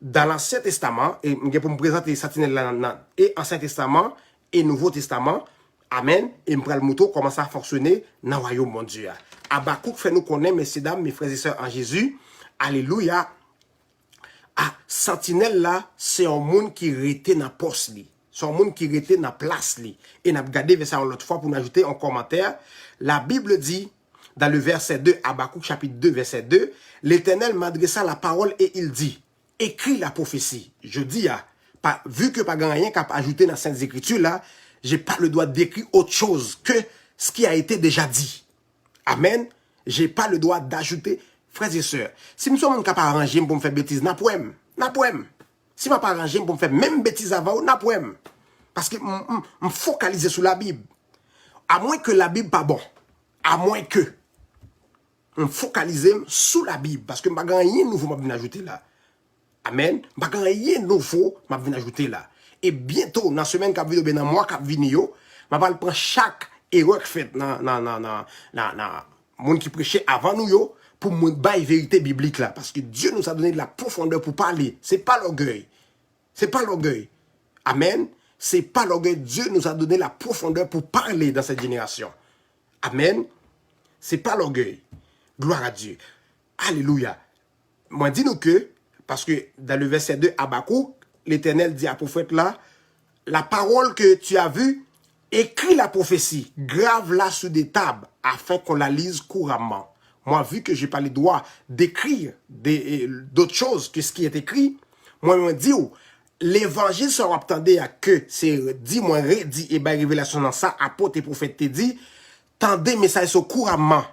dans l'Ancien Testament, et pour me présenter sentinelle là, et Ancien Testament et Nouveau Testament, amen, et me prend le mouton comment ça a fonctionné dans le royaume mon Dieu. Habakkuk fait nous connaître, messieurs, dames, mes frères et sœurs en Jésus. Alléluia. Ah, sentinelle là, c'est un monde qui était dans le poste. C'est un monde qui était dans la place. Et nous avons regardé ça l'autre fois pour nous ajouter en commentaire. La Bible dit, dans le verset 2, Habakkuk chapitre 2, verset 2, l'Éternel m'adressa la parole et il dit, écris la prophétie. Je dis, vu que pas rien qu'à ajouter dans Saintes Écritures là, j'ai pas le droit d'écrire autre chose que ce qui a été déjà dit. Amen. J'ai pas le droit d'ajouter. Frères et sœurs, si nous sommes capables d'arranger pour me faire bêtises, n'a poème. Si je ne pas arranger pour me faire même bêtises avant, n'a poème. Parce que je me focalise sur la Bible. À moins que la Bible pas bon. À moins que. Je me focalise sur la Bible. Parce que je ne vais rien nouveau je vais ajouter là. Amen. Je ne vais rien nouveau je vais ajouter là. Et bientôt, dans la semaine qui va venir, dans le mois qui va venir, je vais prendre chaque erreur qui fait dans le monde qui prêchait avant nous, pour nous bailler vérité biblique là. Parce que Dieu nous a donné de la profondeur pour parler. C'est pas l'orgueil. C'est pas l'orgueil. Amen. C'est pas l'orgueil. Dieu nous a donné la profondeur pour parler dans cette génération. Amen. C'est pas l'orgueil. Gloire à Dieu. Alléluia. Moi, dis-nous que, parce que dans le verset 2, Habakkuk, l'Éternel dit à prophète là, la parole que tu as vue, écris la prophétie, grave-la sur des tables, afin qu'on la lise couramment. Moi, vu que je n'ai pas le droit d'écrire d'autres choses que ce qui est écrit, moi, je me dis, l'évangile sera attendé à que c'est dit, moi, redit, et bien, révélation dans ça, apôtre et prophète te dit, tendez message couramment.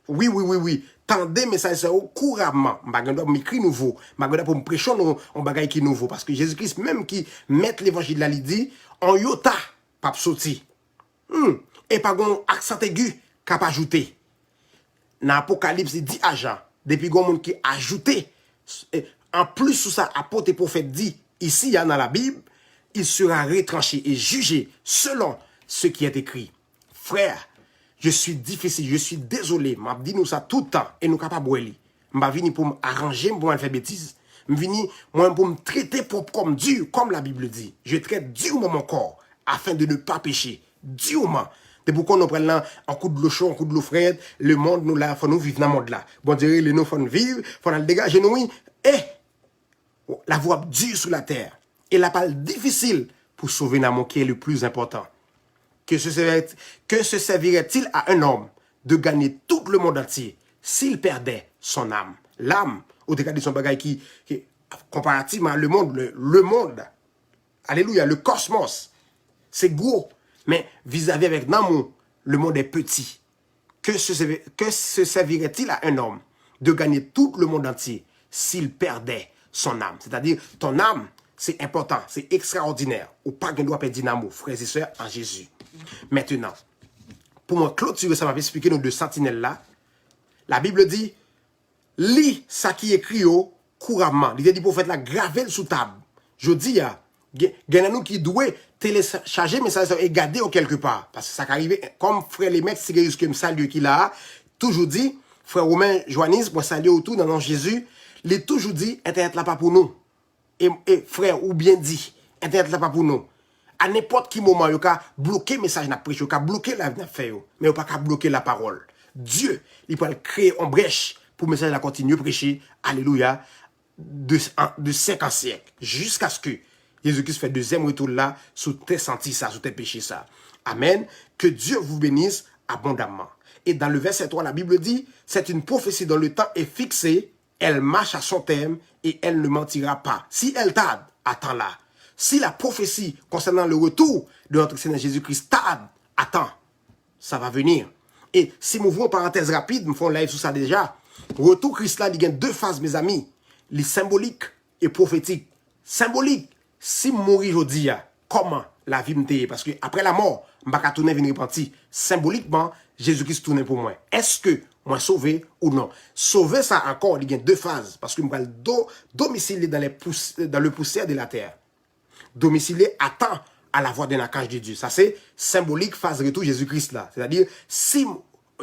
Oui. Tendez message couramment. Je dois m'écrire nouveau. Je dois pour me prêcher un bagage qui nouveau. Parce que Jésus-Christ, même qui met l'évangile là, il dit, en yota, pas sorti. Et pas un accent aigu, cap ajouté. Dans l'Apocalypse, il dit à Jean, depuis qu'on monde qui a ajouté, en plus sous ça, apôtre et prophète dit, ici, dans la Bible, il sera retranché et jugé selon ce qui est écrit. Frère, je suis difficile, je suis désolé, m'a dit nous ça tout le temps, et nous capables de m'a venu pour m'arranger, pour me faire bêtise. M'a venu, moi, pour me traiter comme dur, comme la Bible dit. Je traite durement mon corps, afin de ne pas pécher. Durement. C'est pourquoi nous prenons un coup de l'eau chaud, un coup de l'eau froide, le monde, nous là, faut nous vivre dans le monde là. Bon, dire, les nous, faut nous vivre, faut nous le dégager, nous, oui. Et, la voie dure sur la terre. Et la parole difficile pour sauver l'amour qui est le plus important. Que se servirait-il à un homme de gagner tout le monde entier s'il perdait son âme? L'âme, au dégât de son bagage qui comparativement à le monde, alléluia, le cosmos, c'est gros. Mais vis-à-vis avec l'amour, le monde est petit. Que se servirait-il à un homme de gagner tout le monde entier s'il perdait son âme? C'est-à-dire, ton âme, c'est important, c'est extraordinaire. Ou pas qu'on doit perdre d'amour, frères et sœurs, en Jésus. Maintenant, pour me clôturer, ça m'a expliqué nos 2 sentinelles là. La Bible dit, lis ça qui est écrit couramment. Il dit, prophète là, gravez sous table. Je dis, il y a nous qui doivent télécharger message et garder quelque part. Parce que ça arrive, comme frère les mecs, Sirius qui me salue qui là, toujours dit, frère Romain Joannis, pour saluer autour dans le nom de Jésus, Il toujours dit, Internet là pas pour nous. Et frère, ou bien dit, Internet là pas pour nous. À n'importe quel moment, il a bloqué le message n'a prêché, il a bloqué la fait, mais il pas bloquer la parole. Dieu, il peut créer une brèche pour le message la continuer à prêcher, alléluia, de 50 siècles, jusqu'à ce que Jésus-Christ fait deuxième retour là, sous tes sentis ça, sous tes péchés ça. Amen. Que Dieu vous bénisse abondamment. Et dans le verset 3, la Bible dit, c'est une prophétie dont le temps est fixé, elle marche à son terme et elle ne mentira pas. Si elle tarde, attends-la. Si la prophétie concernant le retour de notre Seigneur Jésus-Christ tarde, attends, ça va venir. Et si nous ouvrons une parenthèse rapide, nous faisons live sur ça déjà. Retour Christ là, il y a deux phases, mes amis. Les symboliques et prophétiques. Symbolique, si mourir aujourd'hui, comment la vie me t'est? Parce que après la mort, je ne vais pas tourner venir repentir. Symboliquement, Jésus-Christ tourne pour moi. Est-ce que moi sauvé ou non? Sauver ça encore, il y a deux phases. Parce que je vais domicilier dans le poussière de la terre. Domicilier attend à la voix d'un archange de Dieu. Ça c'est symbolique phase retour Jésus-Christ là. C'est-à-dire, si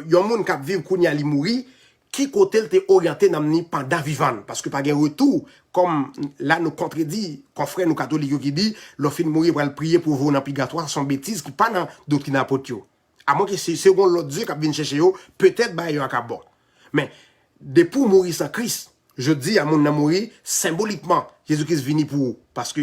y a un monde qui vit kounya li mouri, qui côté te orienté n'amni pendant vivant parce que pas de retour comme là nous contredit confrère nous catholiques qui dit le fin mourir pour le prier pour vous dans purgatoire sont bêtises qui pas dans doctrine apôtre yo. À moins que c'est second l'autre Dieu qui vient chercher yo, peut-être ba yo bon. Mais depuis mourir sans Christ, je dis à mon mourir symboliquement Jésus-Christ vini pour vous parce que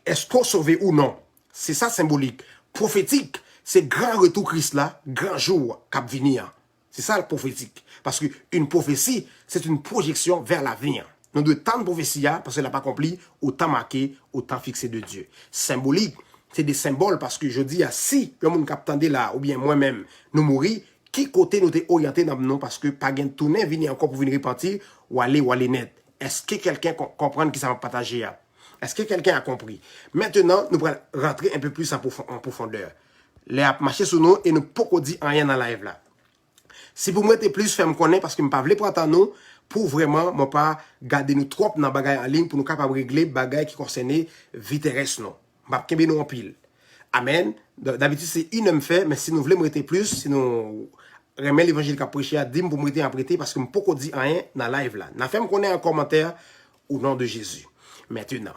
est-ce qu'on sauvé ou non? C'est ça symbolique. Prophétique, c'est grand retour Christ là, grand jour cap venir. C'est ça le prophétique. Parce qu'une prophétie, c'est une projection vers l'avenir. Nous de tant de prophéties, parce qu'elle n'a pas accompli, autant marqué, autant fixé de Dieu. Symbolique, c'est des symboles parce que je dis, si le monde qui là, ou bien moi-même, nous mourir, qui côté nous t'es orienté dans nous parce que pas gain tourner, venir encore pour venir repentir, ou aller net. Est-ce que quelqu'un comprend qui ça va partager? Est-ce que quelqu'un a compris? Maintenant, nous allons rentrer un peu plus en profondeur. Les a marché sur nous et nous ne pouvons pas dire rien dans la live là. Si vous mettez plus, faites me connaître parce que je ne peux pas attendre nous pour vraiment ne pas garder nous trop dans les bagages en ligne pour nous capables de régler les bagages qui concernent vie terrestre. Je ne peux pas nous en pile. Amen. D'habitude, c'est une fait, mais si nous voulons mettez plus, si nous remettons l'évangile qu'a prêché à Dim pour mettez en prêter parce que je ne peux pas dire rien dans la live là. Nous fait me connaître en commentaire au nom de Jésus. Maintenant,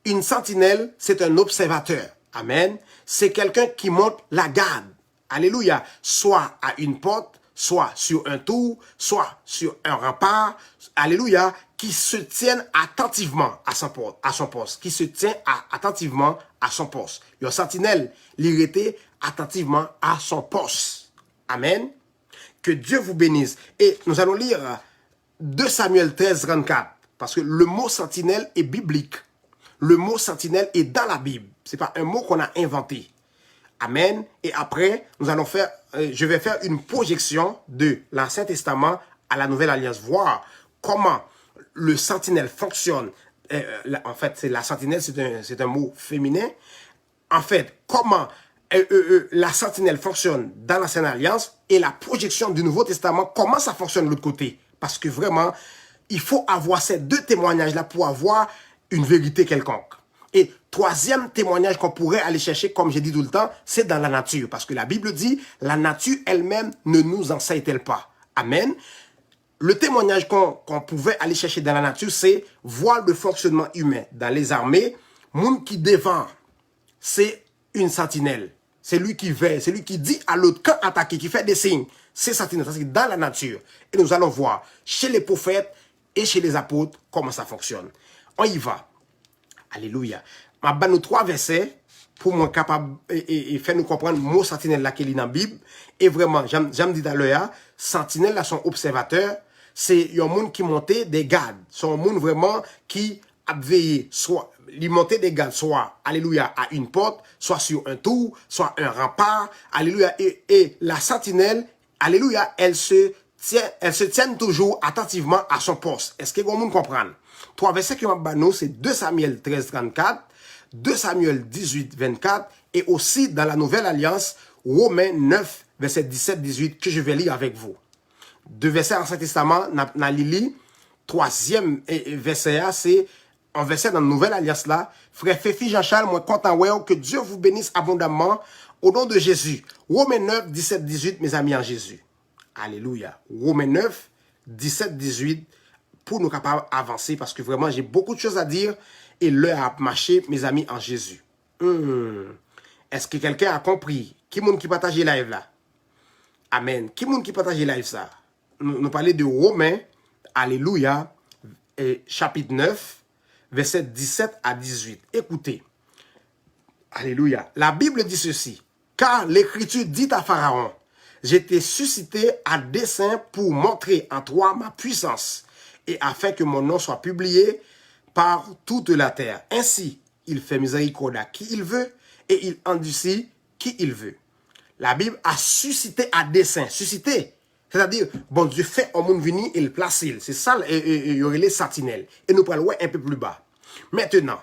une sentinelle, c'est un observateur. Amen. C'est quelqu'un qui monte la garde. Alléluia. Soit à une porte, soit sur un tour, soit sur un rempart. Alléluia. Qui se tiennent attentivement à son poste. Qui se tient attentivement à son poste. Le sentinelle, l'irrité attentivement à son poste. Amen. Que Dieu vous bénisse. Et nous allons lire 2 Samuel 13, 34. Parce que le mot sentinelle est biblique. Le mot sentinelle est dans la Bible. Ce n'est pas un mot qu'on a inventé. Amen. Et après, je vais faire une projection de l'Ancien Testament à la Nouvelle Alliance. Voir comment le sentinelle fonctionne. En fait, la sentinelle, c'est un mot féminin. En fait, comment la sentinelle fonctionne dans l'Ancienne Alliance et la projection du Nouveau Testament, comment ça fonctionne de l'autre côté. Parce que vraiment, il faut avoir ces deux témoignages-là pour avoir une vérité quelconque. Et troisième témoignage qu'on pourrait aller chercher, comme j'ai dit tout le temps, c'est dans la nature. Parce que la Bible dit, la nature elle-même ne nous enseigne-t-elle pas. Amen. Le témoignage qu'on pouvait aller chercher dans la nature, c'est voir le fonctionnement humain. Dans les armées, monde qui défend, c'est une sentinelle. C'est lui qui veille, c'est lui qui dit à l'autre quand attaquer, qui fait des signes. C'est sentinelle, c'est dans la nature. Et nous allons voir chez les prophètes et chez les apôtres comment ça fonctionne. On y va. Alléluia. Je vais nous 3 versets pour moi capable et faire nous comprendre le mot sentinelle là qui est dans la Bible. Et vraiment, j'aime dit tout à l'heure, sentinelle là sont observateurs. C'est un monde qui montait des gardes. C'est un monde vraiment qui a veillé, soit il montait des gardes, soit, alléluia, à une porte, soit sur un tour, soit un rempart. Alléluia. Et la sentinelle, alléluia, elle se tient toujours attentivement à son poste. Est-ce que vous monde comprendre? 3 versets qui m'ont c'est 2 Samuel 13, 34, 2 Samuel 18, 24, et aussi dans la Nouvelle Alliance, Romains 9, verset 17, 18, que je vais lire avec vous. 2 versets Ancien Testament, na lili, 3e verset, c'est un verset dans la Nouvelle Alliance là, frère Féfi Jean-Charles, moi content, ouais, que Dieu vous bénisse abondamment au nom de Jésus. Romains 9, 17, 18, mes amis en Jésus. Alléluia. Romains 9, 17, 18, pour nous capables d'avancer parce que vraiment, j'ai beaucoup de choses à dire et l'heure a marché, mes amis, en Jésus. Est-ce que quelqu'un a compris? Qui monde qui partage le live là? Amen. Qui monde qui partage le live ça? Nous parlons de Romains, alléluia, chapitre 9, verset 17 à 18. Écoutez. Alléluia. La Bible dit ceci. Car l'Écriture dit à Pharaon, j'étais suscité à dessein pour montrer en toi ma puissance et afin que mon nom soit publié par toute la terre. Ainsi, il fait miséricorde à qui il veut et il endurcit qui il veut. La Bible a suscité à dessein. Suscité. C'est-à-dire, bon Dieu fait au monde venir et le placer. C'est ça, il y aurait les sentinelles. Et nous parlons un peu plus bas. Maintenant,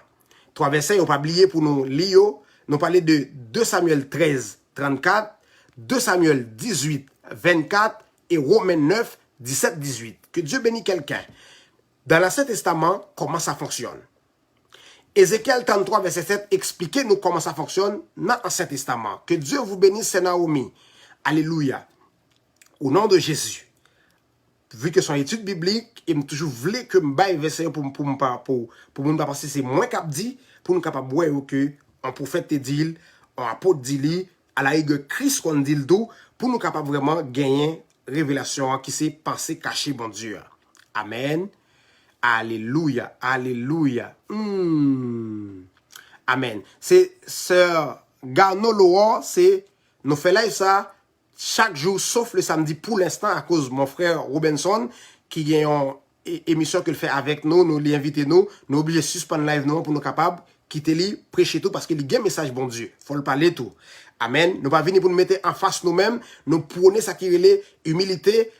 3 versets, on pas oublier pour nous lire. Nous parler de 2 Samuel 13, 34, 2 Samuel 18, 24 et Romains 9, 17, 18. Que Dieu bénisse quelqu'un. Dans l'Ancien Testament, comment ça fonctionne? Ézéchiel 33, verset 7, expliquez-nous comment ça fonctionne dans l'Ancien Testament. Que Dieu vous bénisse, c'est Naomi. Alléluia. Au nom de Jésus. Vu que son étude biblique, il me toujours voulu que me baille verset pour me pas passer c'est moins cap dit pour nous capable voir que un prophète te dit, un apôtre dit à la rigueur Christ qu'on dit tout pour nous capable vraiment gagner révélation qui s'est pensé caché bon Dieu. Amen. Alléluia. Alléluia. Amen. C'est sœur Garno Laurent, c'est nous fait là ça chaque jour, sauf le samedi, pour l'instant, à cause de mon frère Robinson, qui a une émission qu'il fait avec nous, nous l'inviter nous obligés de suspendre live nous pour nous capables quitter lui, prêcher tout, parce qu'il y a un message bon Dieu. Faut le parler tout. Amen. Nous pas venir pour nous mettre en face nous-mêmes, nous prôner ça qui est humilité,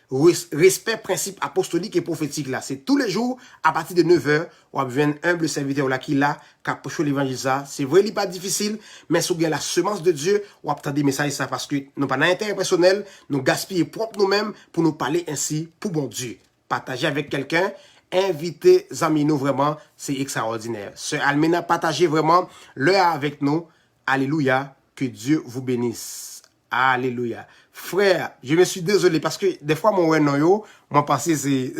respect, principe apostolique et prophétique là. C'est tous les jours, à partir de 9h, on va un humble serviteur là qui là, qui a prêché l'évangile ça. C'est vrai, il n'est pas difficile, mais si vous avez la semence de Dieu, on va obtenir des messages ça parce que nous pas d'intérêt personnel, nous gaspiller propre nous-mêmes pour nous parler ainsi pour bon Dieu. Partager avec quelqu'un, inviter amis nous vraiment, c'est extraordinaire. Sœur Almena, partagez vraiment l'heure avec nous. Alléluia. Que Dieu vous bénisse. Alléluia. Frère, je me suis désolé parce que des fois, mon non mon passé, c'est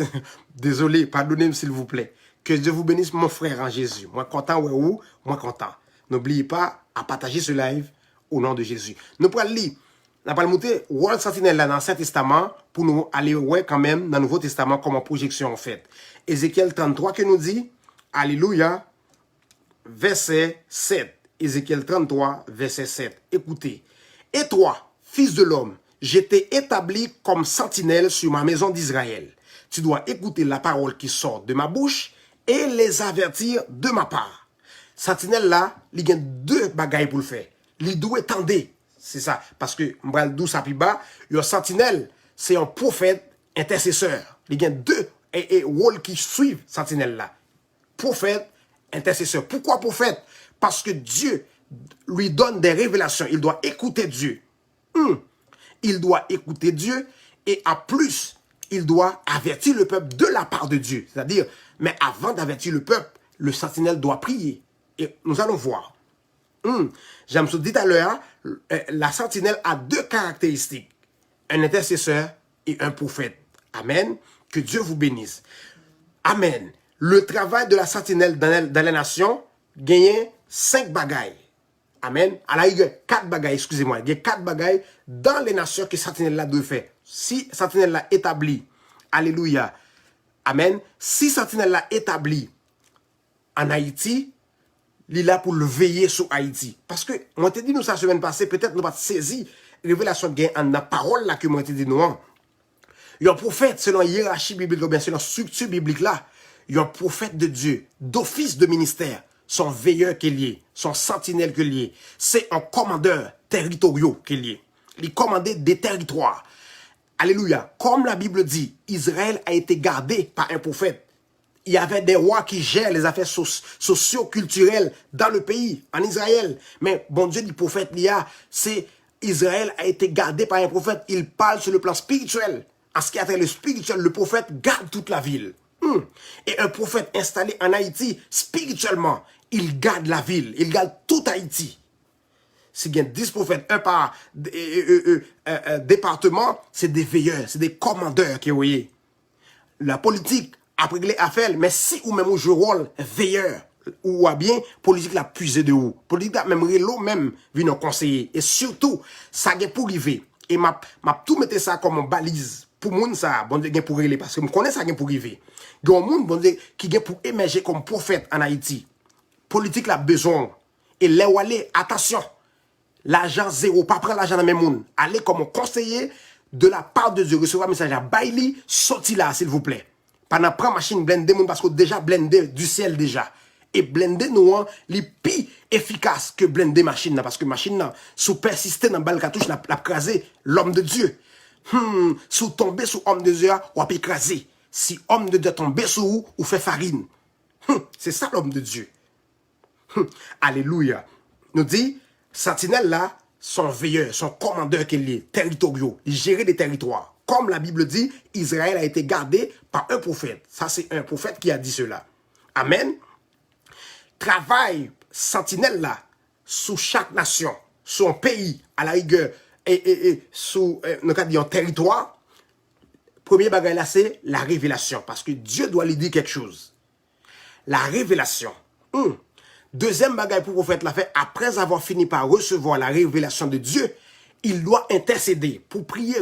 désolé, pardonnez-moi s'il vous plaît. Que Dieu vous bénisse, mon frère en Jésus. Moi content, moi content. N'oubliez pas à partager ce live au nom de Jésus. Nous pourrons lire, nous allons monter World Sentinel là dans l'Ancien Testament pour nous aller ouais quand même dans le Nouveau Testament comme en projection en fait. Ézéchiel 33 que nous dit, Alléluia, verset 7. Ézéchiel 33, verset 7. Écoutez. Et toi, fils de l'homme, je t'ai établi comme sentinelle sur ma maison d'Israël. Tu dois écouter la parole qui sort de ma bouche et les avertir de ma part. Sentinelle là, il y a 2 bagailles pour le faire. Il doit tendre. C'est ça. Parce que, m'bral dou sa pi bas, un sentinelle, c'est un prophète intercesseur. Il y a 2 rôles qui suivent sentinelle là. Prophète, intercesseur. Pourquoi prophète? Parce que Dieu lui donne des révélations. Il doit écouter Dieu. Il doit écouter Dieu et en plus, il doit avertir le peuple de la part de Dieu. C'est-à-dire, mais avant d'avertir le peuple, le sentinelle doit prier. Et nous allons voir. J'aime ce dit à l'heure, la sentinelle a 2 caractéristiques. Un intercesseur et un prophète. Amen. Que Dieu vous bénisse. Amen. Le travail de la sentinelle dans les nations gagne 5 bagailles. Amen. Alors, il y a 4 bagailles, excusez-moi. Il y a 4 bagailles dans les nations que sentinelle là doit faire. Si sentinelle là établi, alléluia, amen. Si sentinelle là établi en Haïti, il est là pour le veiller sur Haïti. Parce que, moi, te dit nous ça semaine passée, peut-être nous pas saisi révélation de gain en la parole là que moi te dit nous. Il y a un prophète selon la hiérarchie biblique, ou bien selon la structure biblique là. Il y a un prophète de Dieu, d'office de ministère. Son veilleur qu'il y est, son sentinelle qu'il y est, c'est un commandeur territorial qu'il y est. Il commande des territoires. Alléluia. Comme la Bible dit, Israël a été gardé par un prophète. Il y avait des rois qui gèrent les affaires socio-culturelles dans le pays, en Israël. Mais bon Dieu dit prophète, c'est Israël a été gardé par un prophète. Il parle sur le plan spirituel. En ce qui a trait le spirituel, le prophète garde toute la ville. Et un prophète installé en Haïti, spirituellement, il garde la ville, il garde tout Haïti. S'il y a 10 prophètes, un par département, c'est des veilleurs, c'est des commandeurs qui voyez. La politique après les affaires, mais si ou même jouez rôle veilleur, ou bien politique la puiser de ou, politique la même relo même vient conseiller, et surtout, ça gagne pour arriver, et m'a tout mettre ça comme une balise, pour moun ça, bon Dieu gagne pour relever, parce que je connais ça gagne pour arriver. Il y a un monde, bon Dieu, qui gagne pour émerger comme prophète en Haïti. Politique la besoin, et là où aller, attention, l'argent zéro, pas prendre l'argent dans mes moun, allez comme conseiller de la part de Dieu, recevoir un message à Bailey, sorti là, s'il vous plaît. Pendant prendre machine blender moun parce que déjà blender du ciel déjà. Et blender nous, les plus efficace que blender machine parce que machine sous persister dans balle cartouche la craser l'homme de Dieu. Sous tomber sous homme de Dieu, ou pas écraser. Si homme de Dieu tombe sous vous, ou fait farine. C'est ça l'homme de Dieu. Alléluia. Nous dit sentinelle là, son veilleur, son commandeur qu'il est, territoriaux, il gère des territoires. Comme la Bible dit, Israël a été gardé par un prophète. Ça, c'est un prophète qui a dit cela. Amen. Travail sentinelle là, sous chaque nation, son pays, à la rigueur, et sous un territoire. Premier bagage là, c'est la révélation. Parce que Dieu doit lui dire quelque chose. La révélation. Deuxième bagage pour le prophète l'a fait, après avoir fini par recevoir la révélation de Dieu, il doit intercéder pour prier.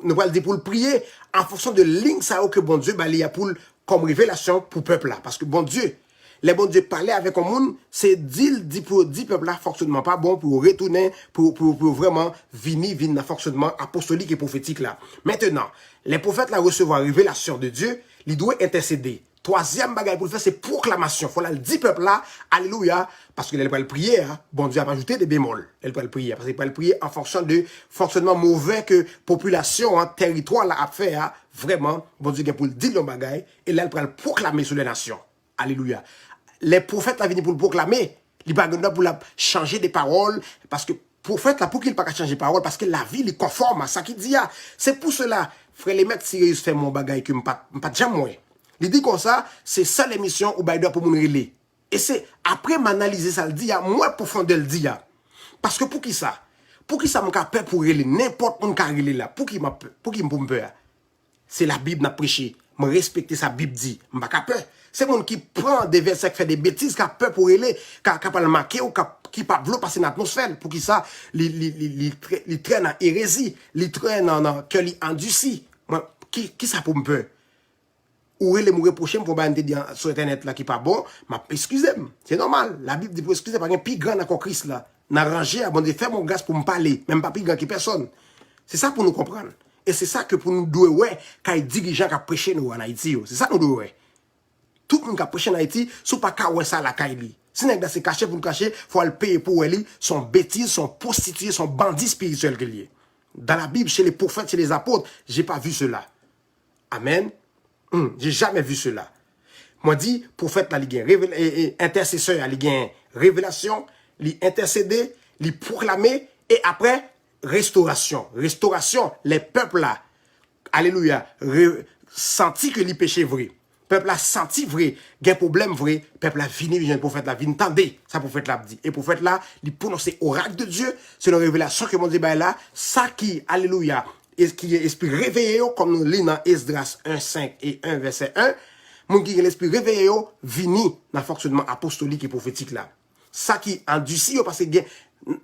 Nous allons dire pour le prier en fonction de ligne que bon Dieu il a pour comme révélation pour le peuple là. Parce que bon Dieu, les bon Dieu parlait avec un monde, c'est dit pour dire peuple là fonctionnement pas bon pour retourner, pour vraiment venir dans le fonctionnement apostolique et prophétique là. Maintenant, les prophètes là recevoir la révélation de Dieu, ils doivent intercéder. Troisième bagage pour le faire, c'est proclamation. Il faut le dire peuple là, alléluia, parce que elle va le prier, hein. Bon Dieu a ajouté des bémols. Elle va le prier, parce qu'il va le prier en fonction de fonctionnement mauvais que population, hein, territoire là a fait, hein. Vraiment, bon Dieu a pour le dire le bagage, et là, elle va le proclamer sur les nations. Alléluia. Les prophètes là viennent pour le proclamer, ils ne pas pour changer des paroles, parce que prophète là, pour qu'il ne pas changer des paroles, parce que la vie, il conforme à ça qu'il dit. C'est pour cela, frère, les mecs, si ils font mon bagage, que je ne pas jamais moins. Il dit comme ça, c'est ça l'émission où Baïda pour mon relais. Et c'est après m'analyser ça le dit, moi profondeur le dit. Parce que pour qui ça? Pour qui ça m'a peur pour relais? N'importe où m'a relais là. Pour qui m'a peur? C'est la Bible n'a prêché. Me respecter sa Bible dit. M'a peur. C'est mon qui prend des versets qui fait des bêtises, qui a peur pour relais, qui a pas le marquer ou qui pas vouloir passer dans l'atmosphère. Pour qui ça? Il traîne en hérésie, il traîne en que il endurci. Qui ça pour me peur? Ou les me reprocher pour pas dire sur internet là qui pas bon, m'a excusez-moi. C'est normal. La Bible dit pour excuser par un plus grand encore Christ là. N'a rangé à bon de faire mon grâce pour me parler, même pas plus grand que personne. C'est ça pour nous comprendre. Et c'est ça que pour nous doit ouais quand les dirigeants qui prêché nous en Haïti, c'est ça nous doit ouais. Tout le monde qui prêché en Haïti, sous pas ka ouais ça la caille. Si nèg c'est caché pour nous cacher, faut le payer pour elle, son bêtise, son prostituée, son bandit spirituel qu'il y est. Dans la Bible chez les prophètes, chez les apôtres, j'ai pas vu cela. Amen. J'ai jamais vu cela. Moi dit, prophète, là, il intercesseur, il y a révélation, il intercéder, il proclamer, et après, restauration. Restauration, les peuples là, alléluia, senti que les péchés vrai. Peuple a senti vrai, il y a un problème vrai, peuple a venu, le prophète là, vient tendez, ça prophète là dit. Et prophète là, il prononce oracle de Dieu, c'est la révélation que mon Dieu là, ça qui, alléluia, et qui est esprit réveillé, comme nous lisons dans Esdras 1:5 et 1 verset 1, mon qui est l'esprit réveillé, vini dans le fonctionnement apostolique et prophétique là. Ça qui endurci, parce que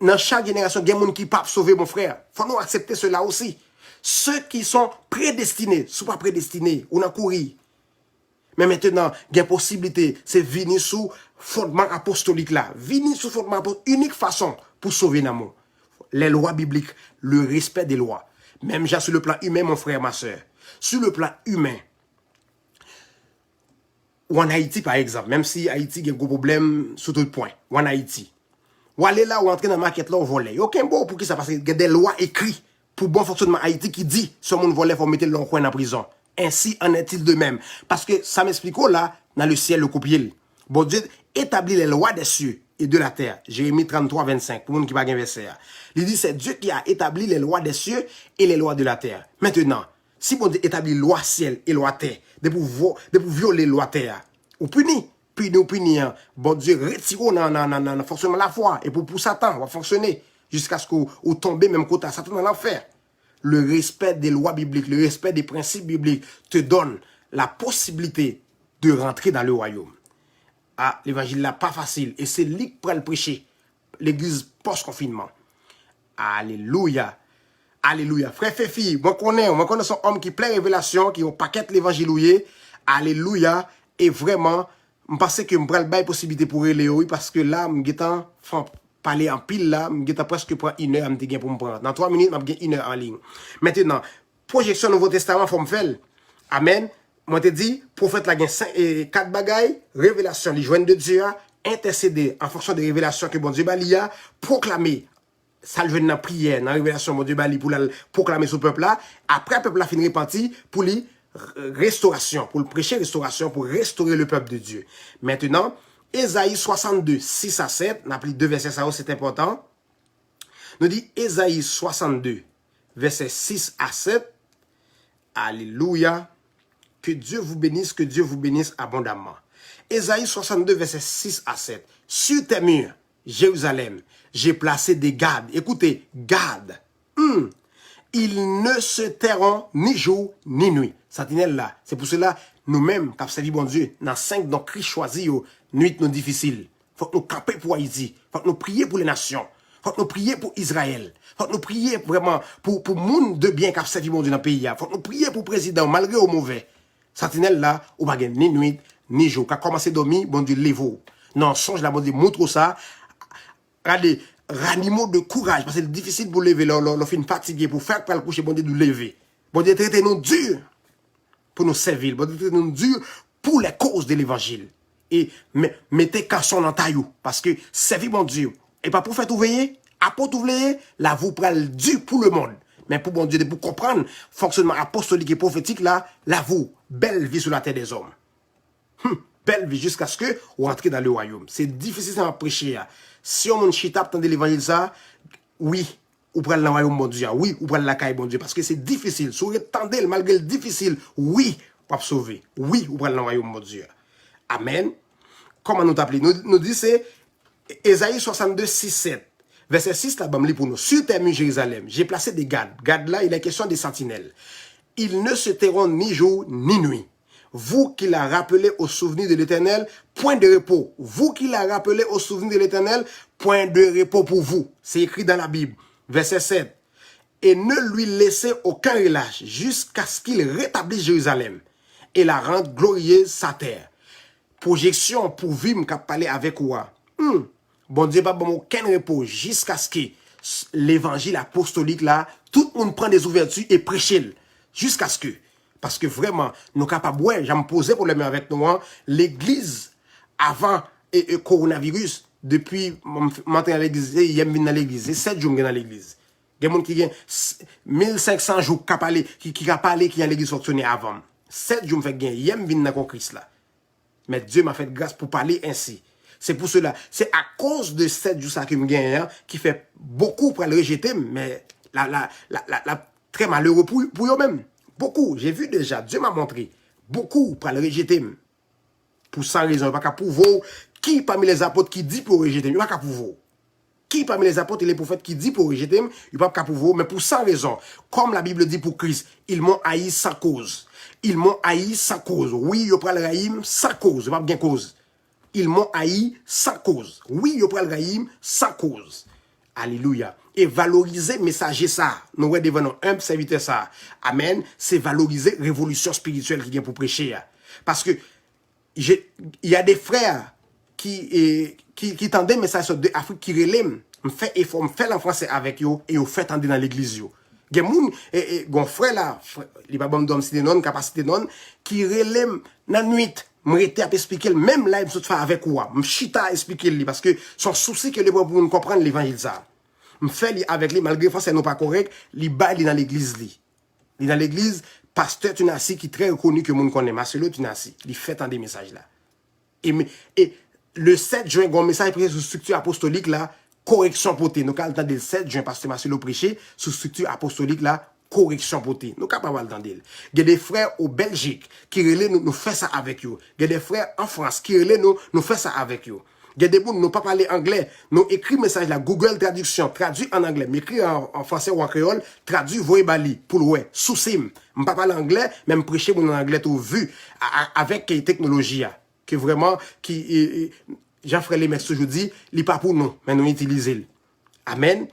dans chaque génération, il y a des gens qui ne peuvent pas sauver mon frère. Il faut nous accepter cela aussi. Ceux qui sont prédestinés, ne sont pas prédestinés, on a couru. Mais maintenant, il y a possibilité, c'est venir sous fondement apostolique là. Venir sous fondement apostolique, unique façon pour sauver l'amour. Les lois bibliques, le respect des lois. Même déjà sur le plan humain, mon frère, ma soeur. Sur le plan humain, ou en Haïti, par exemple, même si Haïti a un gros problème sur tout point, ou en Haïti, ou aller là, ou entrer dans la market là, ou voler. Il n'y a aucun bon pour qui ça, parce qu'il y a des lois écrites pour bon fonctionnement Haïti qui dit, si on voler, il faut mettre le coin en prison. Ainsi en est-il de même. Parce que ça m'explique là, dans le ciel, le copier. Bon Dieu établit les lois des cieux et de la terre. Jérémie 33, 25, pour les gens qui ne pas verset. Il dit, c'est Dieu qui a établi les lois des cieux et les lois de la terre. Maintenant, si bon Dieu établit loi ciel et loi terre, de pour violer loi terre, ou puni. Bon Dieu retire dans le fonctionnement de la foi. Et pour Satan, on va fonctionner jusqu'à ce qu'on tombe même côté à Satan dans l'enfer. Le respect des lois bibliques, le respect des principes bibliques te donne la possibilité de rentrer dans le royaume. Ah, l'évangile là pas facile. Et c'est lui qui prend le prêcher. L'église post-confinement. Alléluia. Alléluia. Frère Féfi, moi connais son homme qui plein révélation, qui ont paquet l'évangile. Alléluia. Et vraiment, je pense que je prends le possibilité pour aller, oui, parce que là, je vais parler en pile là, je vais presque prendre 1 heure pour me prendre. Dans 3 minutes, je vais 1 heure en ligne. Maintenant, projection Nouveau Testament, il faut me faire. Amen. Moi, te dit, prophète là, il y a 4 bagailles, révélation, les joints de Dieu, intercéder en fonction des révélations que bon Dieu a, proclamer. Ça le dans la prière, dans la révélation, mon Dieu, pour proclamer ce peuple-là. Après, le peuple a fini repenti pour lui restauration, pour le prêcher restauration, pour restaurer le peuple de Dieu. Maintenant, Ésaïe 62, 6 à 7, on a pris 2 versets, ça c'est important. Nous dit Ésaïe 62, versets 6 à 7. Alléluia. Que Dieu vous bénisse abondamment. Ésaïe 62, versets 6 à 7. Sur tes murs, Jérusalem, j'ai placé des gardes. Écoutez, gardes. Ils ne se tairont ni jour ni nuit. Sentinelle là. C'est pour cela, nous-mêmes, qui avons servi bon Dieu, dans 5 dans Christ choisi, nuit nous difficile. Faut que nous camper pour Haïti. Faut que nous prier pour les nations. Faut que nous prier pour Israël. Faut que nous prier vraiment pour le monde de bien qui a servi bon Dieu dans le pays. Faut que nous prier pour le président, malgré au mauvais. Sentinelle là, ou pas ni nuit, ni jour. Quand commencé à dormir, bon Dieu, lève-vous. Non, songe là, bon Dieu, montre ça. Regardez, ranimaux de courage, parce que c'est difficile pour lever, leur fin fatigué, pour faire pour le coucher, bon Dieu, nous lever. Bon Dieu, traitez-nous dur pour nous servir. Bon Dieu, traitez-nous dur pour les causes de l'évangile. Et mettez casson dans taillou, parce que servir bon Dieu, et pas pour faire tout veiller, à pour tout veiller, là, vous prenez dur pour le monde. Mais pour bon Dieu, pour comprendre le fonctionnement apostolique et prophétique, là, vous, belle vie sur la terre des hommes. Belle vie jusqu'à ce que vous rentrez dans le royaume. C'est difficile à prêcher. Si on chita attendez l'évangile ça, oui, ou prenez le royaume bon Dieu. Oui, ou prenez la caille bon Dieu. Parce que c'est difficile. Si vous attendez malgré le difficile, oui, pour sauver. Oui, ou prenez le royaume bon Dieu. Amen. Comment nous t'appeler? Nous dit c'est Ésaïe 62, 6, 7. Verset 6, là-bas, pour nous. Sur tes murs, Jérusalem, j'ai placé des gardes. Gardes là, il est question des sentinelles. Ils ne se tairont ni jour ni nuit. Vous qui l'a rappelé au souvenir de l'Éternel, point de repos. Vous qui l'a rappelé au souvenir de l'Éternel, point de repos pour vous. C'est écrit dans la Bible. Verset 7. Et ne lui laissez aucun relâche jusqu'à ce qu'il rétablisse Jérusalem et la rende glorieuse sa terre. Projection pour vivre qu'a parlé avec moi. Bon Dieu, pas bon aucun repos jusqu'à ce que l'évangile apostolique là, tout le monde prend des ouvertures et prêche jusqu'à ce que, parce que vraiment, nous capables, ouais, j'ai me posé problème avec nous, l'église avant et coronavirus, depuis, m'entrer à l'église, hier, je dans l'église, c'est 7 jours dans l'église. Il y a des gens qui ont 1500 jours qui a parlé qui a l'église fonctionner avant. 7 jours, je fais gagner, hier, je dans Christ là. Mais Dieu m'a fait grâce pour parler ainsi. C'est pour cela, c'est à cause de 7 jours ça que je gagne, qui fait beaucoup pour le rejeter, mais très malheureux pour eux-mêmes. Beaucoup, j'ai vu déjà, Dieu m'a montré, beaucoup pour le rejeter. Pour sans raison, il n'y a pas pour vous. Qui parmi les apôtres qui dit pour rejeter, il n'y a pas pour vous. Qui parmi les apôtres et les prophètes qui dit pour rejeter, il n'y a pas pour vous, mais pour sans raison. Comme la Bible dit pour Christ, ils m'ont haï sans cause. Ils m'ont haï sans cause. Oui, ils prennent le haïm sans cause, il n'y a pas bien cause. Ils m'ont haï sans cause. Oui, ils prennent le haïm sans cause. Alléluia. Et valoriser messager ça. Nous devons un serviteur ça. Amen. C'est valoriser révolution spirituelle qui vient pour prêcher. Parce que il y a des frères qui tendaient message de Afrique qui relèvent. Me fait effort, me fait en français avec eux et vous fait tendre dans l'église yo. Il y a des gens, frère là, les babam d'homme c'est non capacité non qui relèvent dans nuit. M'arrêter à expliquer même là il se fait avec quoi. M'chita expliquer lui parce que son souci que les pour nous comprendre l'évangile ça. M'fait avec lui malgré que c'est non pas correct, li ba li dans l'église li. Li dans l'église pasteur Tunasi qui très reconnu que monde connaît, Marcelo Tunasi, il fait un des messages là. Et le 7 juin, un message prêché sur structure apostolique là, correction potée. Nous avons entendu le 7 juin, pasteur Marcelo prêché sur structure apostolique là, correction potée. Nous avons pas d'entendre. Il y a des frères au Belgique qui relèvent nous fait ça avec eux. Il y a des frères en France qui relèvent nous fait ça avec eux. Il y a des gens qui n'ont pas parlé anglais. Nous écrit message là, Google Traduction, traduit en anglais. M'écrit en français ou en créole, traduit, voyez bali, pour le ouais. Souci, je ne pas parler anglais, même prêcher en anglais tout vu, avec les technologies, que vraiment, Jean-Frère Lemaitre toujours dit, il n'est pas pour nous, mais nous utilisons. Amen.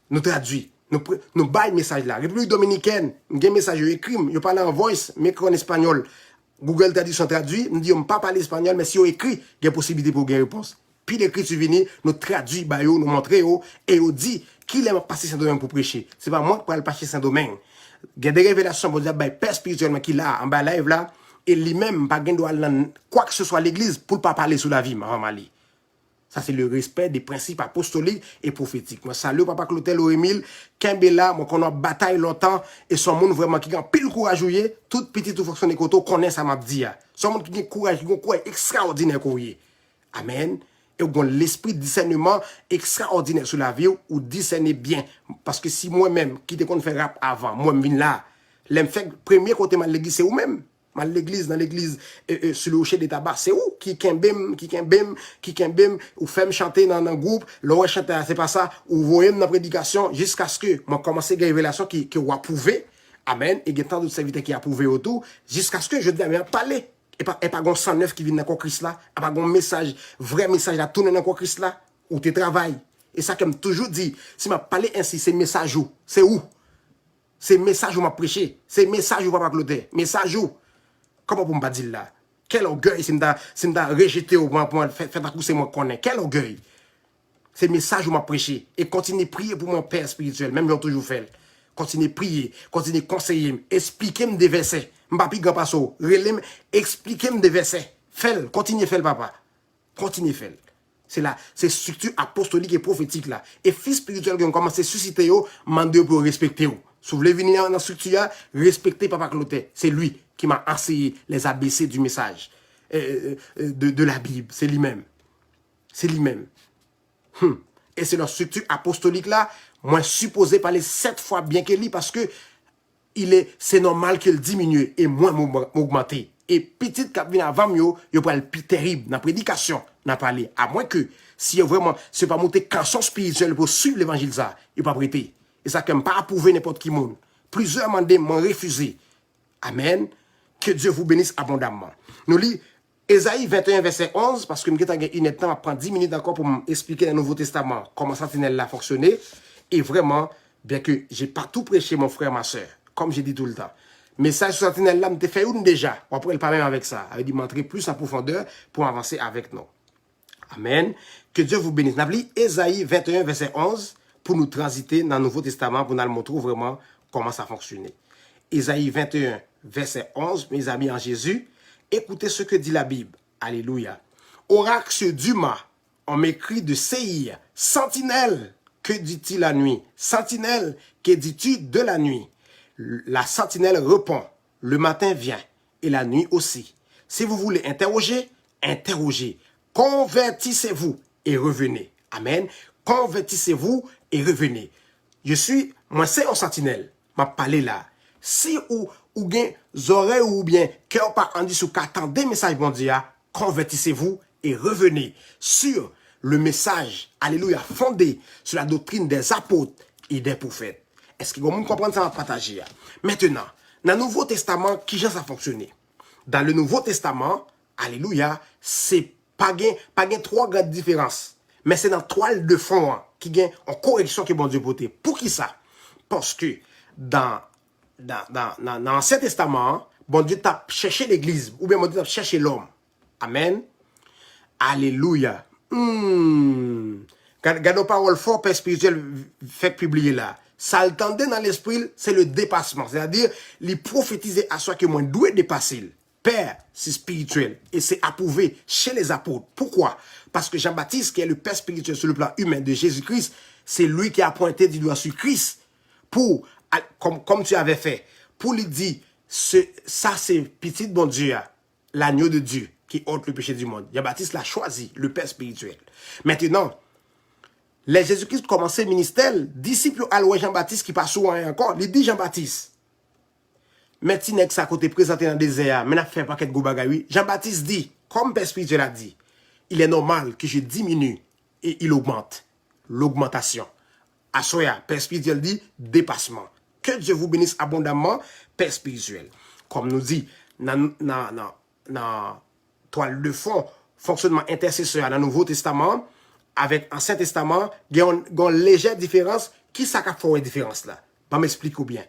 Nous traduit. Nous baillons message là. République Dominicaine, nous avons un message écrit, je parle en voice, mais en espagnol. Google Traduction traduit, nous disons pas parler espagnol, mais si on écrit, il y a possibilité pour une réponse. Puis l'écriture vient, nous traduit, nous montrons, et on dit qu'il aime passer Saint-Domingue pour prêcher. C'est pas moi qui parle passer Saint-Domingue. Il y a des révélations pour dire, père spirituellement qu'il a en bas live là, et lui-même, pas doit quoi que ce soit l'église pour ne pas parler sous la vie, ma Mali. Ça, c'est le respect des principes apostoliques et prophétiques. Moi, salut, papa Clotel Emile, Kembela, moi, qu'on a bataille longtemps, et son monde vraiment qui a pile courage, toute petite fonction de koto connaît ça m'a dit. Son monde qui a courage, qui a courage extraordinaire, amen. Et on a l'esprit de discernement extraordinaire sur la vie, ou discerner bien. Parce que si moi-même, qui te compte faire rap avant, moi-même, viens là, l'aime fait premier côté de l'église, c'est vous-même. L'église, dans l'église, sur le rocher des tabac, c'est où? Qui kembem, ou fait me chanter dans un groupe, l'on chante, c'est pas ça, ou voyez dans la prédication, jusqu'à ce que, moi, commencer à une révélation qui vous approuvé, amen, et il y a tant d'autres serviteurs qui approuvé autour, jusqu'à ce que je dis, mais parler, et pas 109 qui vient dans le Christ là, et pas un message, vrai message à tourner dans le Christ là, où tu travailles. Et ça, comme toujours dit, si m'a parlé ainsi, c'est message où? C'est où? C'est message où m'a prêché, c'est message où papa Clotet, message où? Comment pour me dire là? Quel orgueil, c'est me rejeté au point pour faire un coup, c'est moi qu'on est. Quel orgueil. C'est le message où m'a prêché. Et continuez à prier pour mon père spirituel, même j'ai toujours fait. Continuez à prier, continuez à conseiller, expliquez-moi des versets. M'papi grand passo, relève, expliquez-moi des versets. Faites, continuez à faire papa. Continuez à faire. C'est là, c'est structure apostolique et prophétique là. Et fils spirituel qui ont commencé à susciter, mandez pour respecter. Si vous voulez venir dans la structure, respectez papa Clotet. C'est lui qui m'a enseigné les ABC du message de la Bible. C'est lui-même. C'est lui-même. Et c'est leur structure apostolique là, moi supposé parler 7 fois bien que lui parce que c'est normal qu'il diminue et moins m'augmenter. Et petit cap vient avant mieux, il va être plus terrible dans la prédication, n'a parlé. À moins que, si vraiment, c'est pas monter canson spirituel pour suivre l'évangile ça, il va pas prêter. Et ça, comme pas approuver n'importe qui monde. Plusieurs m'ont refusé. Amen. Que Dieu vous bénisse abondamment. Nous lisons Ésaïe 21, verset 11, parce que je vais une temps à prendre 10 minutes encore pour m'expliquer dans le Nouveau Testament comment Sentinelle a fonctionné. Et vraiment, bien que je n'ai pas tout prêché, mon frère, ma soeur, comme j'ai dit tout le temps. Message sur Sentinelle là, je fait une déjà. On pourrait pas même avec ça. Avec dit montrer plus en profondeur pour avancer avec nous. Amen. Que Dieu vous bénisse. Nous lisons Ésaïe 21, verset 11, pour nous transiter dans le Nouveau Testament, pour nous montrer vraiment comment ça fonctionne. Ésaïe 21, verset 11, mes amis en Jésus, écoutez ce que dit la Bible. Alléluia. Oracle d'Uma, on m'écrit de Séir. Sentinelle, que dit-il la nuit? Sentinelle, que dis-tu de la nuit? La sentinelle répond, le matin vient, et la nuit aussi. Si vous voulez interroger, interrogez. Convertissez-vous et revenez. Amen. Convertissez-vous et revenez. Moi c'est un sentinelle. M'a parlé là. Si ou bien oreilles ou bien cœur pas en dessous qu'attendez message bon Dieu, convertissez-vous et revenez sur le message, alléluia, fondé sur la doctrine des apôtres et des prophètes. Est-ce que vous comprenez ça à partager? Maintenant, dans le Nouveau Testament, qui ça fonctionné? Dans le Nouveau Testament, alléluia, c'est pas gain 3 grandes différences. Mais c'est dans 3 de fond qui gagne en correction que bon Dieu porté. Pour qui ça? Parce que dans l'Ancien Testament, bon Dieu t'a cherché l'église, ou bien bon Dieu t'a cherché l'homme. Amen. Alléluia. Gardons parole fort, père spirituel, fait publier là. Ça attendait dans l'esprit, c'est le dépassement. C'est-à-dire, les prophétiser à soi que moi doit dépasser. Père, c'est spirituel. Et c'est approuvé chez les apôtres. Pourquoi? Parce que Jean-Baptiste, qui est le père spirituel sur le plan humain de Jésus-Christ, c'est lui qui a pointé du doigt sur Christ pour, comme tu avais fait, pour lui dire, ça c'est petit bon Dieu, l'agneau de Dieu qui ôte le péché du monde. Jean-Baptiste l'a choisi, le père spirituel. Maintenant, les Jésus-Christ commençait le ministère, disciple à Jean-Baptiste qui passe souvent encore, il dit Jean-Baptiste. Mais tu n'es que ça côté présenté dans le désert, mais n'a fait pas quelque bagay. Jean-Baptiste dit, comme père spirituel a dit, il est normal que je diminue et il augmente. L'augmentation. Assoya, Père spirituel dit dépassement. Que Dieu vous bénisse abondamment, Père spirituel. Comme nous dit dans toile de fond, fonctionnement intercesseur dans le Nouveau Testament, avec l'Ancien Testament, il y a une légère différence. Qui ça qui fait une différence là? Je m'explique bien.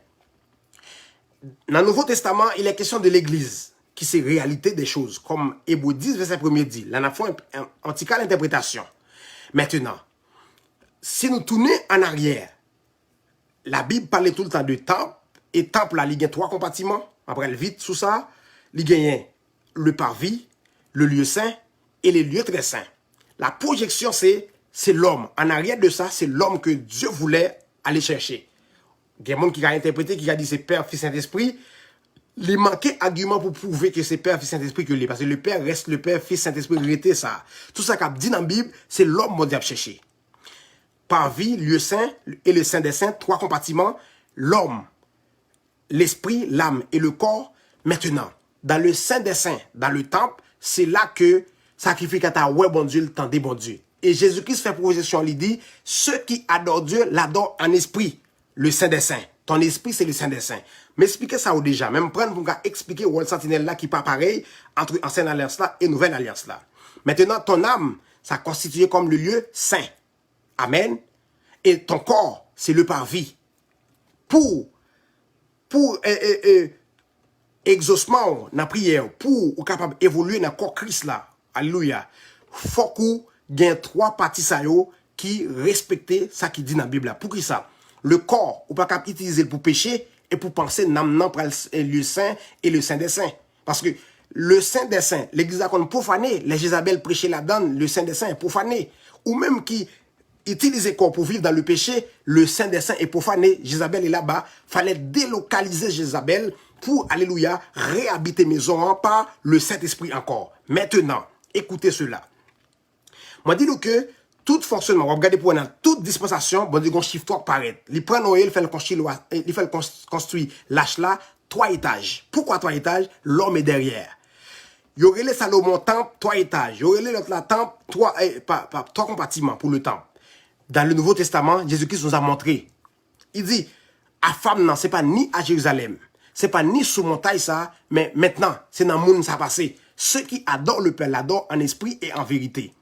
Dans le Nouveau Testament, il est question de l'Église, qui c'est réalité des choses. Comme Hébreux 10, verset 1 dit, là, on a fait un petit cas d'interprétation. Maintenant, si nous tournons en arrière, la Bible parlait tout le temps de temple, et temple là, il y a 3 compartiments. Après, vite sous ça, il y a le parvis, le lieu saint et les lieux très saints. La projection, c'est l'homme. En arrière de ça, c'est l'homme que Dieu voulait aller chercher. Il y a des gens qui ont interprété, qui a dit c'est Père, Fils, Saint-Esprit. Il manquait argument pour prouver que c'est Père, Fils, Saint-Esprit que lui. Parce que le Père reste le Père, Fils, Saint-Esprit, reste ça. Tout ça qu'a dit dans la Bible, c'est l'homme qu'on doit chercher. Parvis, lieu saint et le saint des saints, 3 compartiments. L'homme, l'esprit, l'âme et le corps. Maintenant, dans le saint des saints, dans le temple, c'est là que sacrificateur ouais bon Dieu, le temps des bon Dieu. Et Jésus-Christ fait projection, il dit, ceux qui adorent Dieu l'adorent en esprit, le saint des saints. Ton esprit, c'est le saint des saints. M'expliquez ça ou déjà, même prendre pour expliquer où le sentinelle là qui pas pareil entre ancienne alliance là et nouvelle alliance là. Maintenant, ton âme, ça constitue comme le lieu saint. Amen. Et ton corps, c'est le parvis. Pour exaucement dans la prière, pour ou capable d'évoluer dans le corps Christ là. Alléluia. Faut qu'on gagne 3 parties qui respectent ça qui dit dans la Bible là. Pour qui ça? Le corps, ou pas capable d'utiliser pour pécher et pour penser non pour le lieu saint et le saint des saints. Parce que le saint des saints, l'église a profané, les Jézabel prêchaient là-dedans, le saint des saints est profané. Ou même qui utilisait corps pour vivre dans le péché, le saint des saints est profané, Jézabel est là-bas, fallait délocaliser Jézabel pour, alléluia, réhabiter maison par le Saint-Esprit encore. Maintenant, écoutez cela. Moi, dis-nous que tout fonctionnement, on va regarder pour toute dispensation, bon, dit qu'on chiffre 3 paraît. Il prend Noël, il fait le construire l'âge là, 3 étages. Pourquoi 3 étages? L'homme est derrière. Il y aurait les Salomon temple, 3 étages. Il y aurait l'autre la temple, 3 compartiments pour le temple. Dans le Nouveau Testament, Jésus-Christ nous a montré. Il dit, à femme, non, c'est pas ni à Jérusalem. C'est pas ni sous montagne ça, mais maintenant, c'est dans le monde ça passé. Ceux qui adorent le Père l'adorent en esprit et en vérité.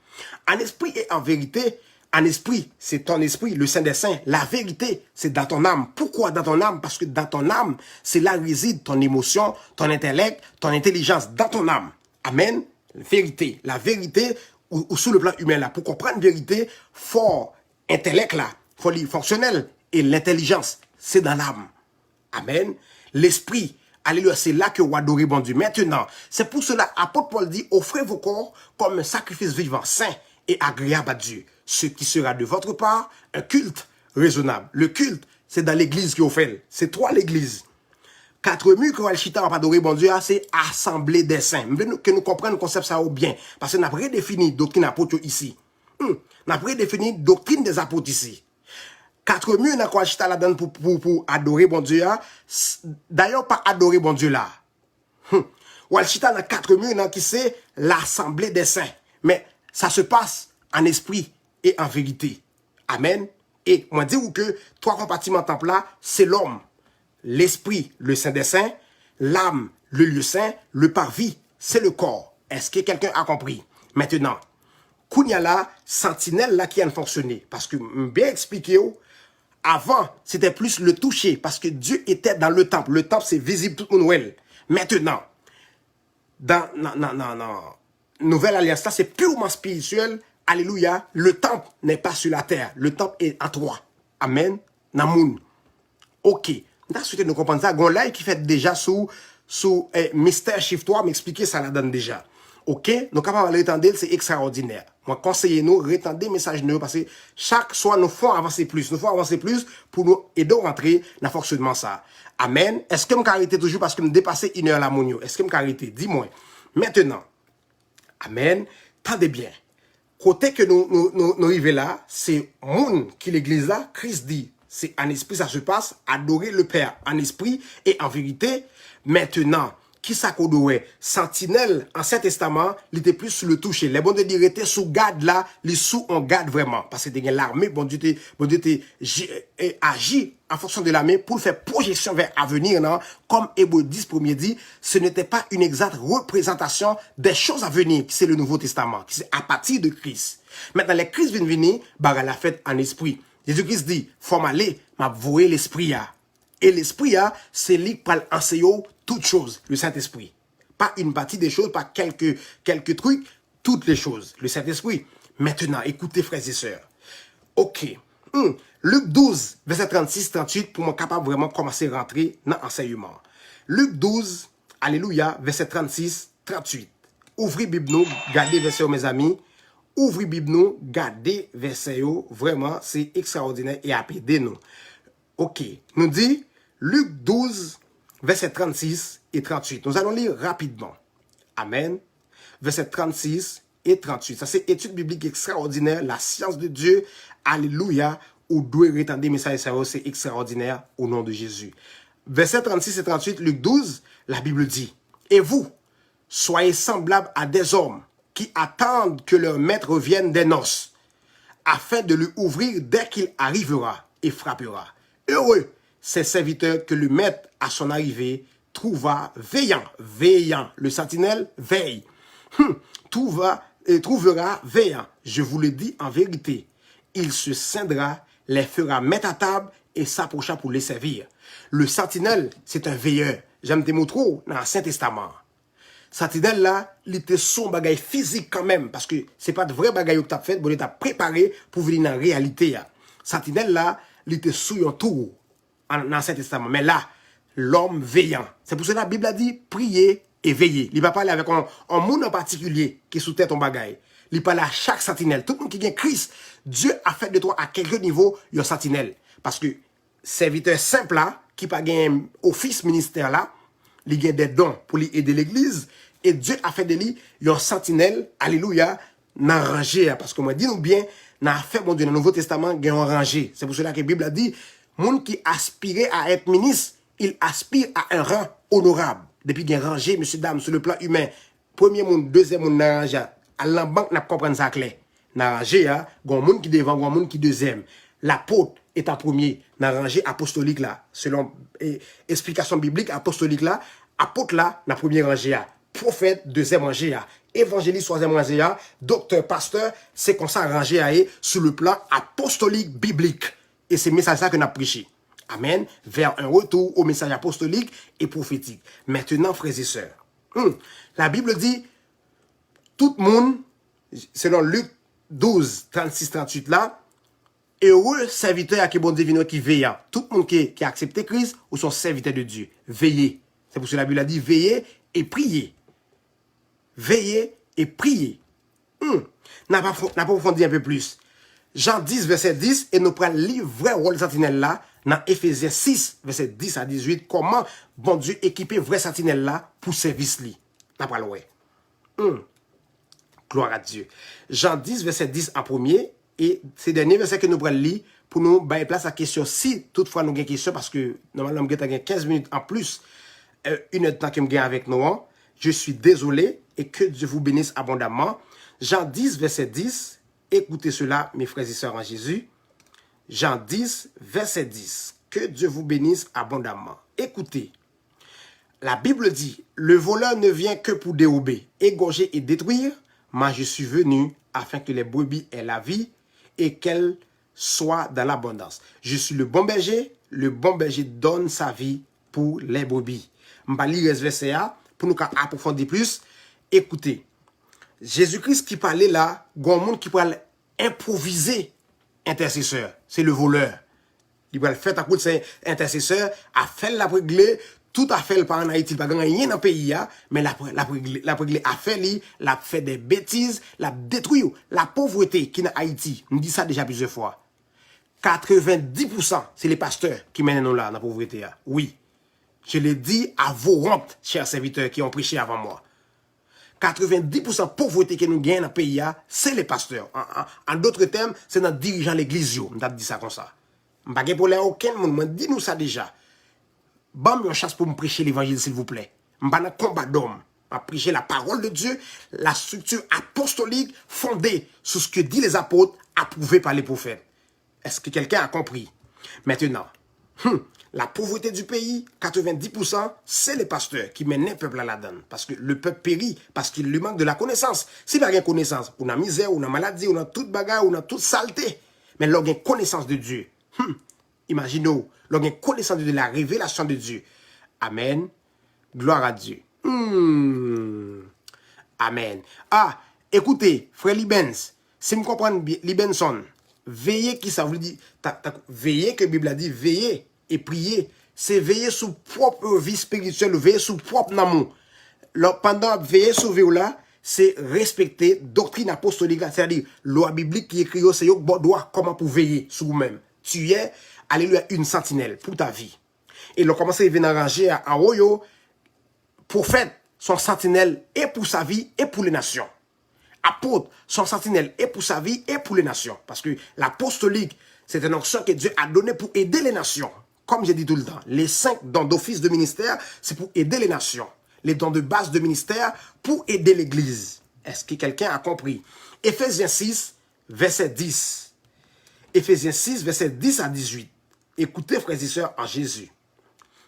En esprit et en vérité, en esprit, c'est ton esprit, le Saint des Saints. La vérité, c'est dans ton âme. Pourquoi dans ton âme? Parce que dans ton âme, c'est là réside ton émotion, ton intellect, ton intelligence, dans ton âme. Amen. Vérité. La vérité, ou sous le plan humain là. Pour comprendre la vérité, fort intellect là, folie fonctionnelle et l'intelligence, c'est dans l'âme. Amen. L'esprit, alléluia, c'est là que vous adorez bon Dieu. Maintenant, c'est pour cela, apôtre Paul dit, offrez vos corps comme un sacrifice vivant, saint et agréable à Dieu. Ce qui sera de votre part un culte raisonnable. Le culte, c'est dans l'église qui fait. C'est 3 l'église. 4 murs que Walchita va adorer bon Dieu, c'est assemblée des saints. Que nous comprenions le concept ça bien. Parce qu'on a redéfini doctrine apôtre ici. On a redéfini doctrine des apôtres ici. 4 murs dans quoi Walchita là-dedans pour adorer bon Dieu. D'ailleurs, pas adorer bon Dieu là. Walchita dans 4 murs qui c'est l'assemblée des saints. Mais ça se passe en esprit et en vérité. Amen. Et moi dis-vous que 3 compartiments temple là, c'est l'homme, l'esprit, le saint des saints, l'âme, le lieu saint, le parvis, c'est le corps. Est-ce que quelqu'un a compris? Maintenant, Kounya là, sentinelle là qui a fonctionné. Parce que, bien expliqué, avant, c'était plus le toucher. Parce que Dieu était dans le temple. Le temple, c'est visible tout le monde. Maintenant, dans Nouvelle Alliance, là, c'est purement spirituel. Alléluia. Le temple n'est pas sur la terre. Le temple est à 3. Amen. Namoun. Ok. Nous souhaité nous comprendre ça. Gon là qui fait déjà sous Mystère Chiffre 3, m'expliquer ça là-dedans déjà. Ok? Nous capables de retendre, c'est extraordinaire. Moi, conseillez-nous, retendez message nous parce que chaque soir, nous faut avancer plus. Nous faut avancer plus pour nous aider à rentrer dans le fonctionnement ça. Amen. Est-ce que je arrêter toujours parce que je dépasse 1 heure la monio? Est-ce que je arrêter? Dis-moi. Maintenant. Amen. Tendez bien. Côté que nous arrivons là, c'est moun qui l'église là, Christ dit, c'est en esprit ça se passe, adorer le Père en esprit et en vérité. Maintenant, qui ça qu'on doit sentinelle Ancien Testament, il était plus sur le toucher. Les bon Dieu dire était sous garde là, les sous on garde vraiment parce que l'armée bon Dieu agit en fonction de l'armée pour faire projection vers l'avenir non comme Hébreux 10 premier dit, ce n'était pas une exacte représentation des choses à venir qui c'est le Nouveau Testament, qui c'est à partir de Christ. Maintenant les Christ viennent venir, baga la fête en esprit. Jésus-Christ dit, faut m'aller, m'a voué l'esprit là. Et l'esprit là, c'est lui qui parle enseigner toutes choses, le Saint-Esprit. Pas une partie des choses, pas quelques trucs, toutes les choses, le Saint-Esprit. Maintenant, écoutez frères et sœurs. OK. Luc 12, verset 36-38, pour moi capable vraiment commencer à rentrer dans l'enseignement. Luc 12, alléluia, verset 36-38. Ouvrez Bible nous, gardez verset mes amis. Ouvrez Bible nous, gardez verset vraiment, c'est extraordinaire et appelez nous. OK. Nous dit, Luc 12, verset 36 et 38. Nous allons lire rapidement. Amen. Verset 36 et 38. Ça, c'est étude biblique extraordinaire, la science de Dieu. Alléluia. Ou doit retendre des messages, c'est extraordinaire au nom de Jésus. Verset 36 et 38, Luc 12, la Bible dit, et vous, soyez semblables à des hommes qui attendent que leur maître revienne des noces, afin de lui ouvrir dès qu'il arrivera et frappera. Heureux ces serviteurs que le maître à son arrivée trouva veillant. Le sentinelle veille. Trouvera veillant. Je vous le dis en vérité. Il se scindra, les fera mettre à table et s'approcha pour les servir. Le sentinelle, c'est un veilleur. J'aime des mots trop dans l'Ancien Testament. Sentinelle là, il était son bagage physique quand même, parce que c'est pas de vrai bagage que tu as fait, mais tu as préparé pour venir dans la réalité. Sentinelle là, il était sous un tour dans l'Ancien Testament. Mais là, l'homme veillant. C'est pour cela que la Bible a dit prier et veiller. Il va parler avec un monde en particulier qui est sous tête ton bagage. Il parle à chaque sentinelle. Tout le monde qui vient Christ, Dieu a fait de toi à quelque niveau un sentinelle. Parce que serviteur simple là, qui n'a pas un office ministère là, il a des dons pour lui aider l'église. Et Dieu a fait de lui un sentinelle, alléluia, dans rangé. Parce que moi, dis-nous bien, dans fait mon Dieu, dans le Nouveau Testament, il y a un rangé. C'est pour cela que la Bible a dit, monde qui aspirait à être ministre, il aspire à un rang honorable. Depuis qu'il y a un rangé, monsieur, dame, sur le plan humain, premier monde, deuxième monde, dans rangé. À la banque, n'a pas compris ça clair. Dans rangé, il y a un monde qui devant, un monde qui deuxième. L'apôtre est en premier dans rangée apostolique là. Selon explication biblique apostolique là, apôtre là, dans première rangée là. Prophète, deuxième rangée là. Évangéliste, troisième rangée là. Docteur, pasteur, c'est comme ça rangée là, sur le plan apostolique biblique. Et c'est le message ça que nous avons prêché. Amen. Vers un retour au message apostolique et prophétique. Maintenant, frères et sœurs, la Bible dit, tout le monde, selon Luc 12, 36, 38 là, heureux serviteur à qui bon divin qui veille. Tout le monde qui a accepté Christ ou sont serviteurs de Dieu. Veillez. C'est pour cela que la Bible a dit veillez et priez. Veillez et priez. N'a pas approfondi un peu plus. Jean 10, verset 10, et nous prenons le vrai rôle de sentinelle là, dans Éphésiens 6, verset 10 à 18, comment bon Dieu équiper vrai sentinelle là pour service li. N'a pas l'oué. Gloire à Dieu. Jean 10, verset 10 en premier, et c'est le dernier verset que nous prenons lire pour nous bailler place à la question. Si toutefois nous avons une question, parce que normalement nous avons 15 minutes en plus, une heure de temps que nous avons avec nous, je suis désolé et que Dieu vous bénisse abondamment. Jean 10, verset 10, écoutez cela, mes frères et sœurs en Jésus. Jean 10, verset 10, que Dieu vous bénisse abondamment. Écoutez, la Bible dit, le voleur ne vient que pour dérober, égorger et détruire, mais je suis venu afin que les brebis aient la vie et qu'elles soient dans l'abondance. Je suis le bon berger donne sa vie pour les brebis. Je vais lire ce verset pour nous approfondir plus. Écoutez, Jésus-Christ qui parlait là, il y a un monde qui parle improviser intercesseur, c'est le voleur. Il va le faire à coup de ses intercesseurs, à faire la régler, tout à fait pas en Haïti, pas rien dans le pays, mais la régler à faire, la fait des bêtises, la détruire, la pauvreté qui est en Haïti. On dit ça déjà plusieurs fois. 90%, c'est les pasteurs qui mènent nous là, dans la pauvreté. Oui. Je l'ai dit à vos hontes, chers serviteurs qui ont prêché avant moi. 90% de pauvreté que nous gagnons dans le pays, c'est les pasteurs. En d'autres termes, c'est notre dirigeant l'église. On a dit ça comme ça. Je n'ai pas de problème aucun monde. Dis-nous ça déjà. Bam, une chance pour me prêcher l'évangile, s'il vous plaît. M'pas dans combat d'homme. À prêcher la parole de Dieu, la structure apostolique fondée sur ce que disent les apôtres, approuvée par les prophètes. Est-ce que quelqu'un a compris? Maintenant, la pauvreté du pays, 90%, c'est les pasteurs qui mènent le peuple à la donne. Parce que le peuple périt, parce qu'il lui manque de la connaissance. S'il n'a rien de connaissance, on a misère, on a maladie, on a toute bagarre, on a toute saleté. Mais l'on a une connaissance de Dieu. Imaginez-vous, l'on a une connaissance de la révélation de Dieu. Amen. Gloire à Dieu. Amen. Ah, écoutez, frère Libens, si vous comprenez bien, Libenson, veillez qui ça veut dire, veillez que la Bible a dit, veillez et prier, c'est veiller sous propre vie spirituelle, veiller sous propre amour. Pendant veiller sur veiller là, c'est respecter doctrine apostolique, c'est-à-dire loi biblique qui écrit, c'est doit comment pour veiller sur vous-même. Tu es, alléluia, une sentinelle pour ta vie. Et l'on commence à venir arranger en haut, prophète, son sentinelle et pour sa vie et pour les nations. Apôtre, son sentinelle et pour sa vie et pour les nations. Parce que l'apostolique, c'est un onction que Dieu a donné pour aider les nations. Comme j'ai dit tout le temps, les 5 dons d'office de ministère, c'est pour aider les nations. Les dons de base de ministère, pour aider l'Église. Est-ce que quelqu'un a compris? Éphésiens 6, verset 10. Éphésiens 6, verset 10 à 18. Écoutez, frères et sœurs, en Jésus.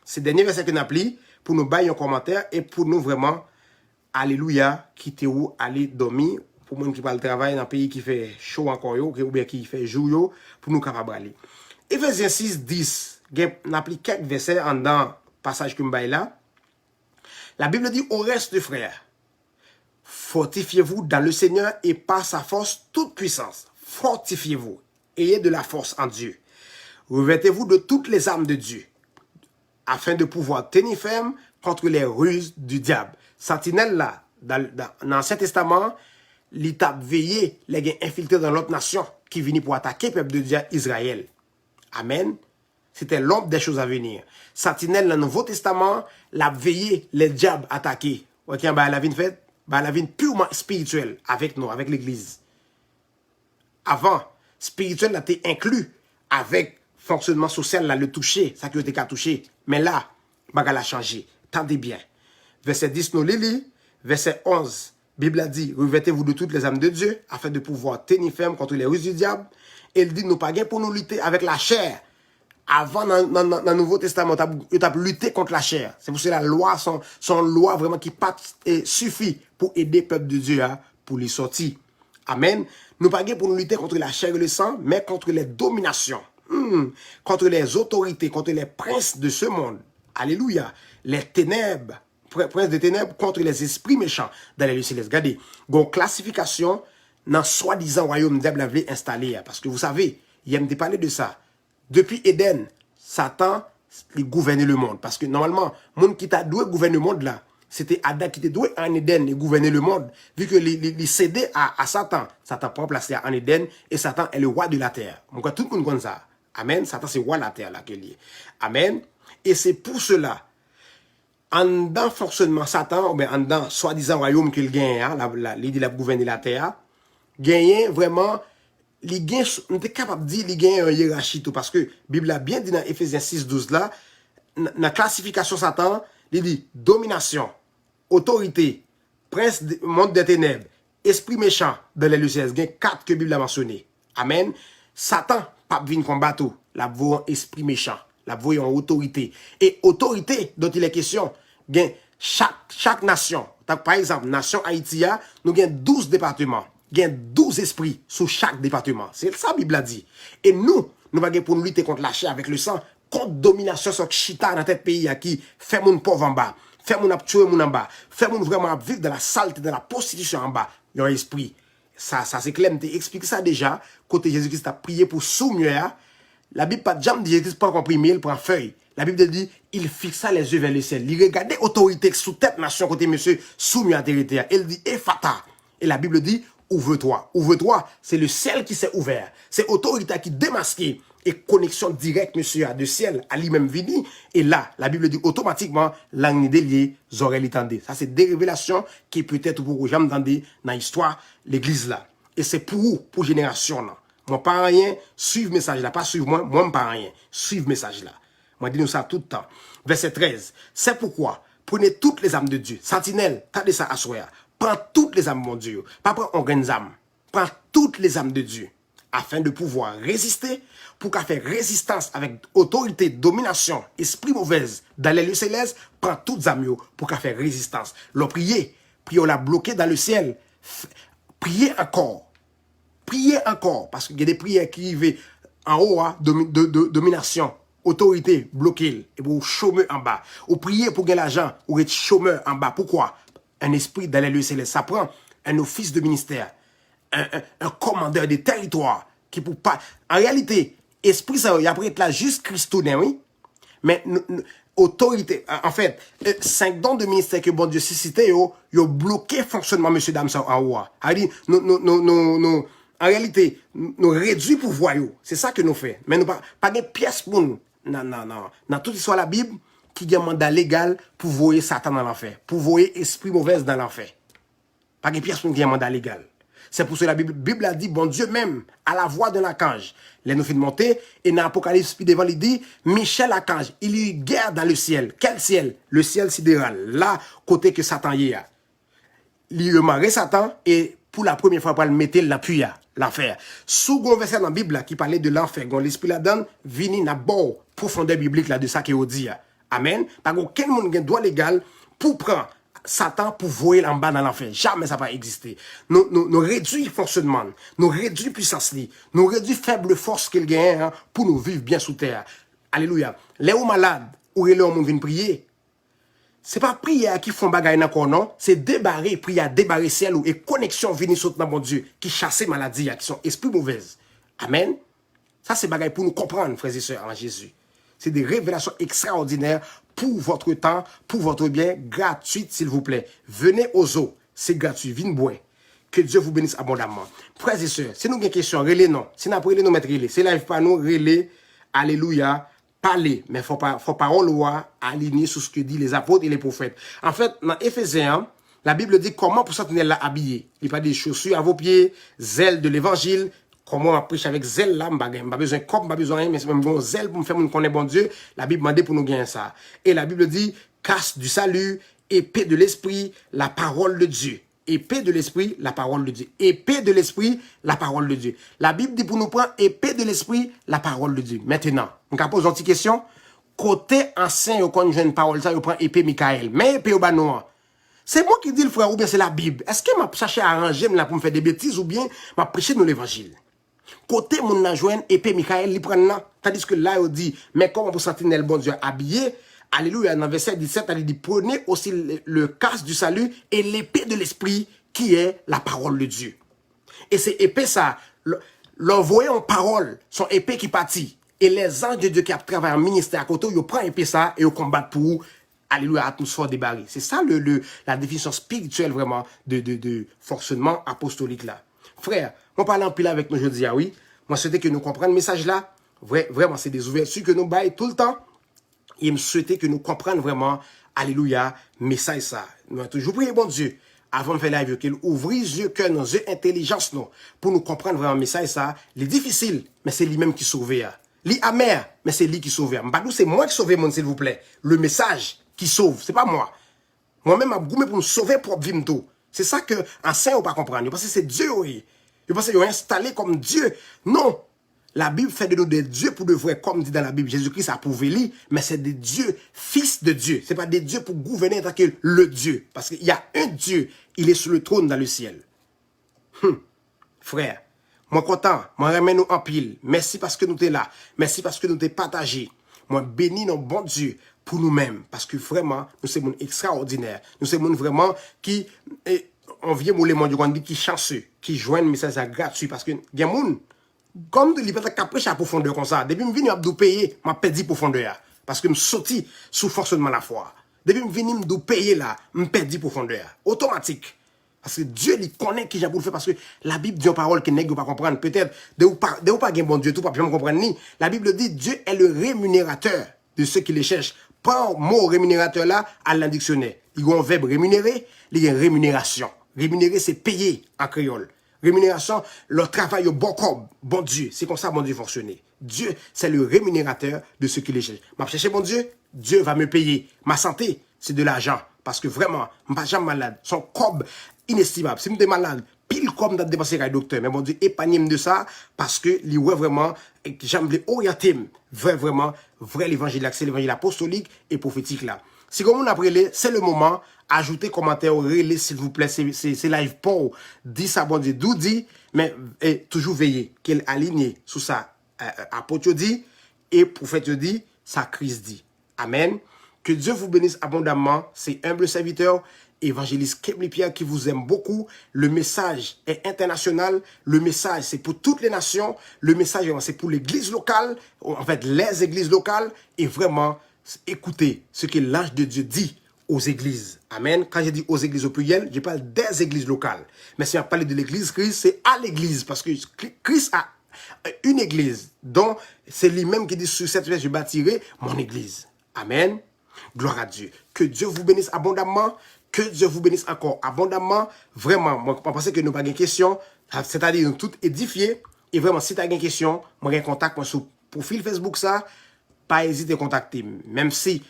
C'est le dernier verset que nous appelons pour nous bailler un commentaire et pour nous vraiment, alléluia, quitter ou aller dormir. Pour moi qui parle travail dans un pays qui fait chaud encore, ou bien qui fait jour, pour nous capables d'aller. Éphésiens 6, 10. On applique quelques versets en dans passage que je baille là. La Bible dit au reste, frères, fortifiez-vous dans le Seigneur et par sa force toute puissance. Fortifiez-vous. Ayez de la force en Dieu. Revêtez-vous de toutes les armes de Dieu, afin de pouvoir tenir ferme contre les ruses du diable. Sentinelle là, dans l'Ancien Testament, l'étape veillée, les gens infiltrés dans l'autre nation qui viennent pour attaquer le peuple de Dieu, Israël. Amen. C'était l'ombre des choses à venir. Sentinelle dans le Nouveau Testament, la veillée, les diables attaqués. Ok, bah la vie faite, bah la vie purement spirituelle avec nous, avec l'Église. Avant, spirituel a été inclus avec fonctionnement social, là, le toucher, ça qui a été touché. Mais là, bagal a changé. Tendez bien. Verset 10, nous lisons. Verset 11, Bible a dit, revêtez-vous de toutes les âmes de Dieu, afin de pouvoir tenir ferme contre les ruses du diable. Et il dit, nous pas pour nous lutter avec la chair. Avant, dans le Nouveau Testament, il a lutté contre la chair. C'est pour cela la loi, son loi vraiment qui suffit pour aider le peuple de Dieu pour les sortir. Amen. Nous pas pour nous lutter contre la chair et le sang, mais contre les dominations, contre les autorités, contre les princes de ce monde. Alléluia. Les ténèbres, princes des ténèbres, contre les esprits méchants dans les lieux célestes. Regardez, une classification dans soi-disant royaume diable avait installé. Parce que vous savez, il aime parler de ça. Depuis Éden, Satan, il gouvernait le monde. Parce que normalement, le monde qui t'a doué gouverner le monde là, c'était Adam qui était doué en Éden et gouverner le monde. Vu que il cédait à Satan. Satan prend place en Éden et Satan est le roi de la terre. Donc tout le monde connaît ça. Amen. Satan c'est le roi de la terre là qu'il est. Amen. Et c'est pour cela, en dans fonctionnement Satan, ou bien en dans soi-disant royaume qu'il gagne, l'idée de gouverner la terre, gagne vraiment. On est capable de dire qu'il y a une hiérarchie tout parce que la Bible a bien dit dans Ephésiens 6, 12 là, dans la classification Satan, il dit domination, autorité, prince du monde des ténèbres, esprit méchant dans les lieux célestes. Il y a 4 que la Bible a mentionné. Amen. Satan, pas venir combattre, la voix esprit méchant, la voix en autorité. Et autorité dont il est question, chaque nation, par exemple, nation Haïti, nous avons 12 départements. Il y a 12 esprits sur chaque département. C'est ça la Bible a dit. Et nous allons pour nous lutter contre la chair avec le sang, contre domination sur chita dans notre pays qui fait mon pauvre en bas, fait mon tuer mon en bas, fait mon vraiment vivre dans la saleté, dans la prostitution en bas. Il y a un esprit. Ça c'est clair, je t'explique ça déjà. Côté Jésus-Christ a prié pour soumettre. La Bible pas jamais dit Jésus-Christ pas compris, mais il prend feuille. La Bible dit, il fixa les yeux vers le ciel. Il regardait l'autorité sous tête nation côté monsieur soumis à la terre. Il dit, Ephata. Et la Bible dit, ouvre-toi. Ouvre-toi, c'est le ciel qui s'est ouvert. C'est l'autorité qui démasqué et connexion directe, monsieur, de ciel à lui-même vini. Et là, la Bible dit automatiquement, langue déliée, oreilles l'étendue. Ça, c'est des révélations qui peut-être pour jamais entendu dans l'histoire, l'église là. Et c'est pour vous, pour génération là. Moi, pas rien, suivre message là. Pas suivre moi, moi, pas rien. Suivre message là. Moi, dis-nous ça tout le temps. Verset 13. C'est pourquoi, Prenez toutes les âmes de Dieu. Sentinelle, tendez ça à soi. Prends toutes les âmes, mon Dieu. Pas prendre aucune âme. Prends toutes les âmes de Dieu. Afin de pouvoir résister, pour qu'à faire résistance avec autorité, domination, esprit mauvaise dans les lieux célestes, prends toutes les âmes pour qu'à faire résistance. L'on prier, on l'a bloqué dans le ciel. Priez encore. Priez encore. Parce qu'il y a des prières qui arrivent en haut, hein, domination. Autorité, bloquée, et pour chômeur en bas. Ou prier pour gagner l'argent, ou être chômeur en bas. Pourquoi? Un esprit dans les lieux célestes. Ça prend un office de ministère, un commandeur des territoires, qui pour pas. En réalité, esprit, ça, il a être là juste Christounet, oui. Mais, autorité, en fait, 5 dons de ministère que bon Dieu suscité, ils ont bloqué le fonctionnement, monsieur, dame, ça, en haut. C'est-à-dire, en réalité, nous réduit le pouvoir, c'est ça que nous faisons. Mais nous pas de pièce pour nous. Non. Dans toute l'histoire de la Bible, qui a un mandat légal pour voyer Satan dans l'enfer, pour voyer esprit mauvais dans l'enfer. Pas de pièce pour nous qui a un mandat légal. C'est pour ça que la Bible a dit, bon Dieu même, à la voix de l'archange, les nous fait monter, et dans l'Apocalypse, puis devant, il dit, Michel l'archange, il y a eu guerre dans le ciel. Quel ciel? Le ciel sidéral. Là, côté que Satan y a. Il a marré Satan, et pour la première fois, pour le mettre l'appui à l'enfer. Sous un verset dans la Bible qui parlait de l'enfer, quand l'esprit la donne, vini n'a bon profondeur biblique là de ça qui est dit. Amen. Parce qu'aucun monde n'a droit légal pour prendre Satan pour voyer en bas dans l'enfer. Jamais ça va exister. Nous réduisons le fonctionnement, nous réduisons puissance, nous réduisons faible force qu'il gagne hein, pour nous vivre bien sous terre. Alléluia. Les ou malades, ou les gens viennent prier. C'est pas prière qui font bagaille encore non, c'est débarrer prière, débarrer ciel ou et connexion venir sauter dans mon Dieu qui chasse maladie qui sont esprits mauvaises. Amen. Ça c'est bagaille pour nous comprendre frères et sœurs en Jésus. C'est des révélations extraordinaires pour votre temps, pour votre bien, gratuite s'il vous plaît. Venez aux eaux, c'est gratuit, venez boire. Que Dieu vous bénisse abondamment. Frères et sœurs, si nous avons une question, relais non. Si nous avons relais, nous mettons relais. Si nous n'arrivons pas à nous relais, alléluia. Parler, mais faut parole aligner sur ce que disent les apôtres et les prophètes. En fait, dans Éphésiens, la Bible dit comment pour sentinelle là habillé. Il pas des chaussures à vos pieds, zèle de l'évangile, comment on prêche avec zèle là, m'pas besoin comme, pas besoin rien, mais c'est même bon zèle pour me faire me connaître bon Dieu. La Bible m'a dit pour nous gagner ça. Et la Bible dit casse du salut, épée de l'esprit, la parole de Dieu. Épée de l'esprit, la parole de Dieu. Épée de l'esprit, la parole de Dieu. La Bible dit pour nous prendre épée de l'esprit, la parole de Dieu. Maintenant, on va poser une petite question. Côté ancien, on connaît une parole, ça, on prend épée Michael. Mais épée au bas c'est moi qui dis le frère, ou bien c'est la Bible. Est-ce que m'a cherché à arranger pour me faire des bêtises, ou bien m'a prêché dans l'évangile? Côté mon n'a joint épée Michael, il prend là. Tandis que là, on dit, mais comment pour sentinelle bon Dieu habillé? Alléluia, dans verset 17, il dit, prenez aussi le casque du salut et l'épée de l'esprit qui est la parole de Dieu. Et c'est épée ça, l'envoyer en parole, son épée qui partit. Et les anges de Dieu qui travaillent en ministère à côté, ils prennent épée ça et ils combattent pour, alléluia, atmosphère débarrée. C'est ça la définition spirituelle vraiment de fonctionnement apostolique là. Frère, on parle en pile avec nous aujourd'hui, oui. Moi, souhaite que nous comprenions le message là. Vraiment, c'est des ouvertures que nous baillons tout le temps. Et me souhaiter que nous comprenions vraiment, alléluia, message ça. Nous avons toujours prié, bon Dieu, avant de faire la vie, qu'il ouvre les yeux, cœur, nos yeux, intelligence, nous, pour nous comprendre vraiment message ça. Il est difficile, mais c'est lui-même qui sauve. Il est amer, mais c'est lui qui sauve. Mbadou, c'est moi qui sauve, mon s'il vous plaît. Le message qui sauve, c'est pas moi. Moi-même, je goûté pour me sauver pour vivre tout. C'est ça que, ancien, on ne pas comprendre. Parce que c'est Dieu, oui. Parce qu'ils ont installé comme Dieu. Non. La Bible fait de nous des dieux pour de vrai, comme dit dans la Bible. Jésus-Christ a prouvé lui, mais c'est des dieux, fils de Dieu. C'est pas des dieux pour gouverner en tant que le Dieu. Parce qu'il y a un Dieu, il est sur le trône dans le ciel. Frère, moi content, moi remets nous en pile. Merci parce que nous t'es là. Merci parce que nous t'es partagé. Moi bénis nos bons Dieu pour nous-mêmes. Parce que vraiment, nous sommes extraordinaires. Nous sommes vraiment qui, on vient mouler mon Dieu, qui chanceux, qui joignent le message gratuit. Parce que, il y a des gens, comme de l'hypothèque qu'après à profondeur comme ça, depuis que je viens de payer, je perdu profondeur. Parce que je suis sorti sous fonctionnement la foi. Depuis que je viens de payer là, je perdu profondeur. Automatique. Parce que Dieu, il connaît qui j'ai pour le faire. Parce que la Bible dit une parole que n'est pas comprendre. Peut-être, de ou pas bon Dieu, tout pas bien comprendre ni. La Bible dit, Dieu est le rémunérateur de ceux qui les cherchent. Pas un mot rémunérateur là, à l'indictionnaire. Il y a un verbe rémunérer, il y a une rémunération. Rémunérer, c'est payer en créole. Rémunération, leur travail au bon corps, bon Dieu. C'est comme ça bon Dieu fonctionne. Dieu, c'est le rémunérateur de ceux qui les cherchent. M'a cherché bon Dieu, Dieu va me payer ma santé, c'est de l'argent. Parce que vraiment, je ne suis jamais malade. Son cob inestimable. Si je suis malade, pile comme dans dépenser avec le docteur. Mais bon Dieu, épargne de ça parce que lui, vraiment, j'aimerais orienter vraiment, vrai l'évangile, c'est l'évangile apostolique et prophétique là. Si comme on a prélé, c'est le moment. Ajoutez commentaire, relais s'il vous plaît. C'est live pour dire ça, bon Dieu, d'où dit, mais toujours veiller qu'elle aligne sous ça. Apôtre dit et prophète dit, ça Christ dit. Amen. Que Dieu vous bénisse abondamment. C'est humble serviteur, évangéliste Kemli Pierre qui vous aime beaucoup. Le message est international. Le message, c'est pour toutes les nations. Le message, c'est pour l'église locale. En fait, les églises locales. Et vraiment, écoutez ce que l'ange de Dieu dit aux églises. Amen. Quand je dis aux églises au pluriel, je parle des églises locales. Mais si on parle de l'église Christ, c'est à l'église. Parce que Christ a une église dont c'est lui-même qui dit sur cette pièce, je bâtirai mon église. Amen. Gloire à Dieu. Que Dieu vous bénisse abondamment. Que Dieu vous bénisse encore abondamment. Vraiment, moi, je pense que nous n'avons pas de questions. C'est-à-dire, nous tout édifiés. Et vraiment, si tu as une question, moi, j'ai contact moi, sur le profil Facebook, ça, pas hésiter à contacter. Même si,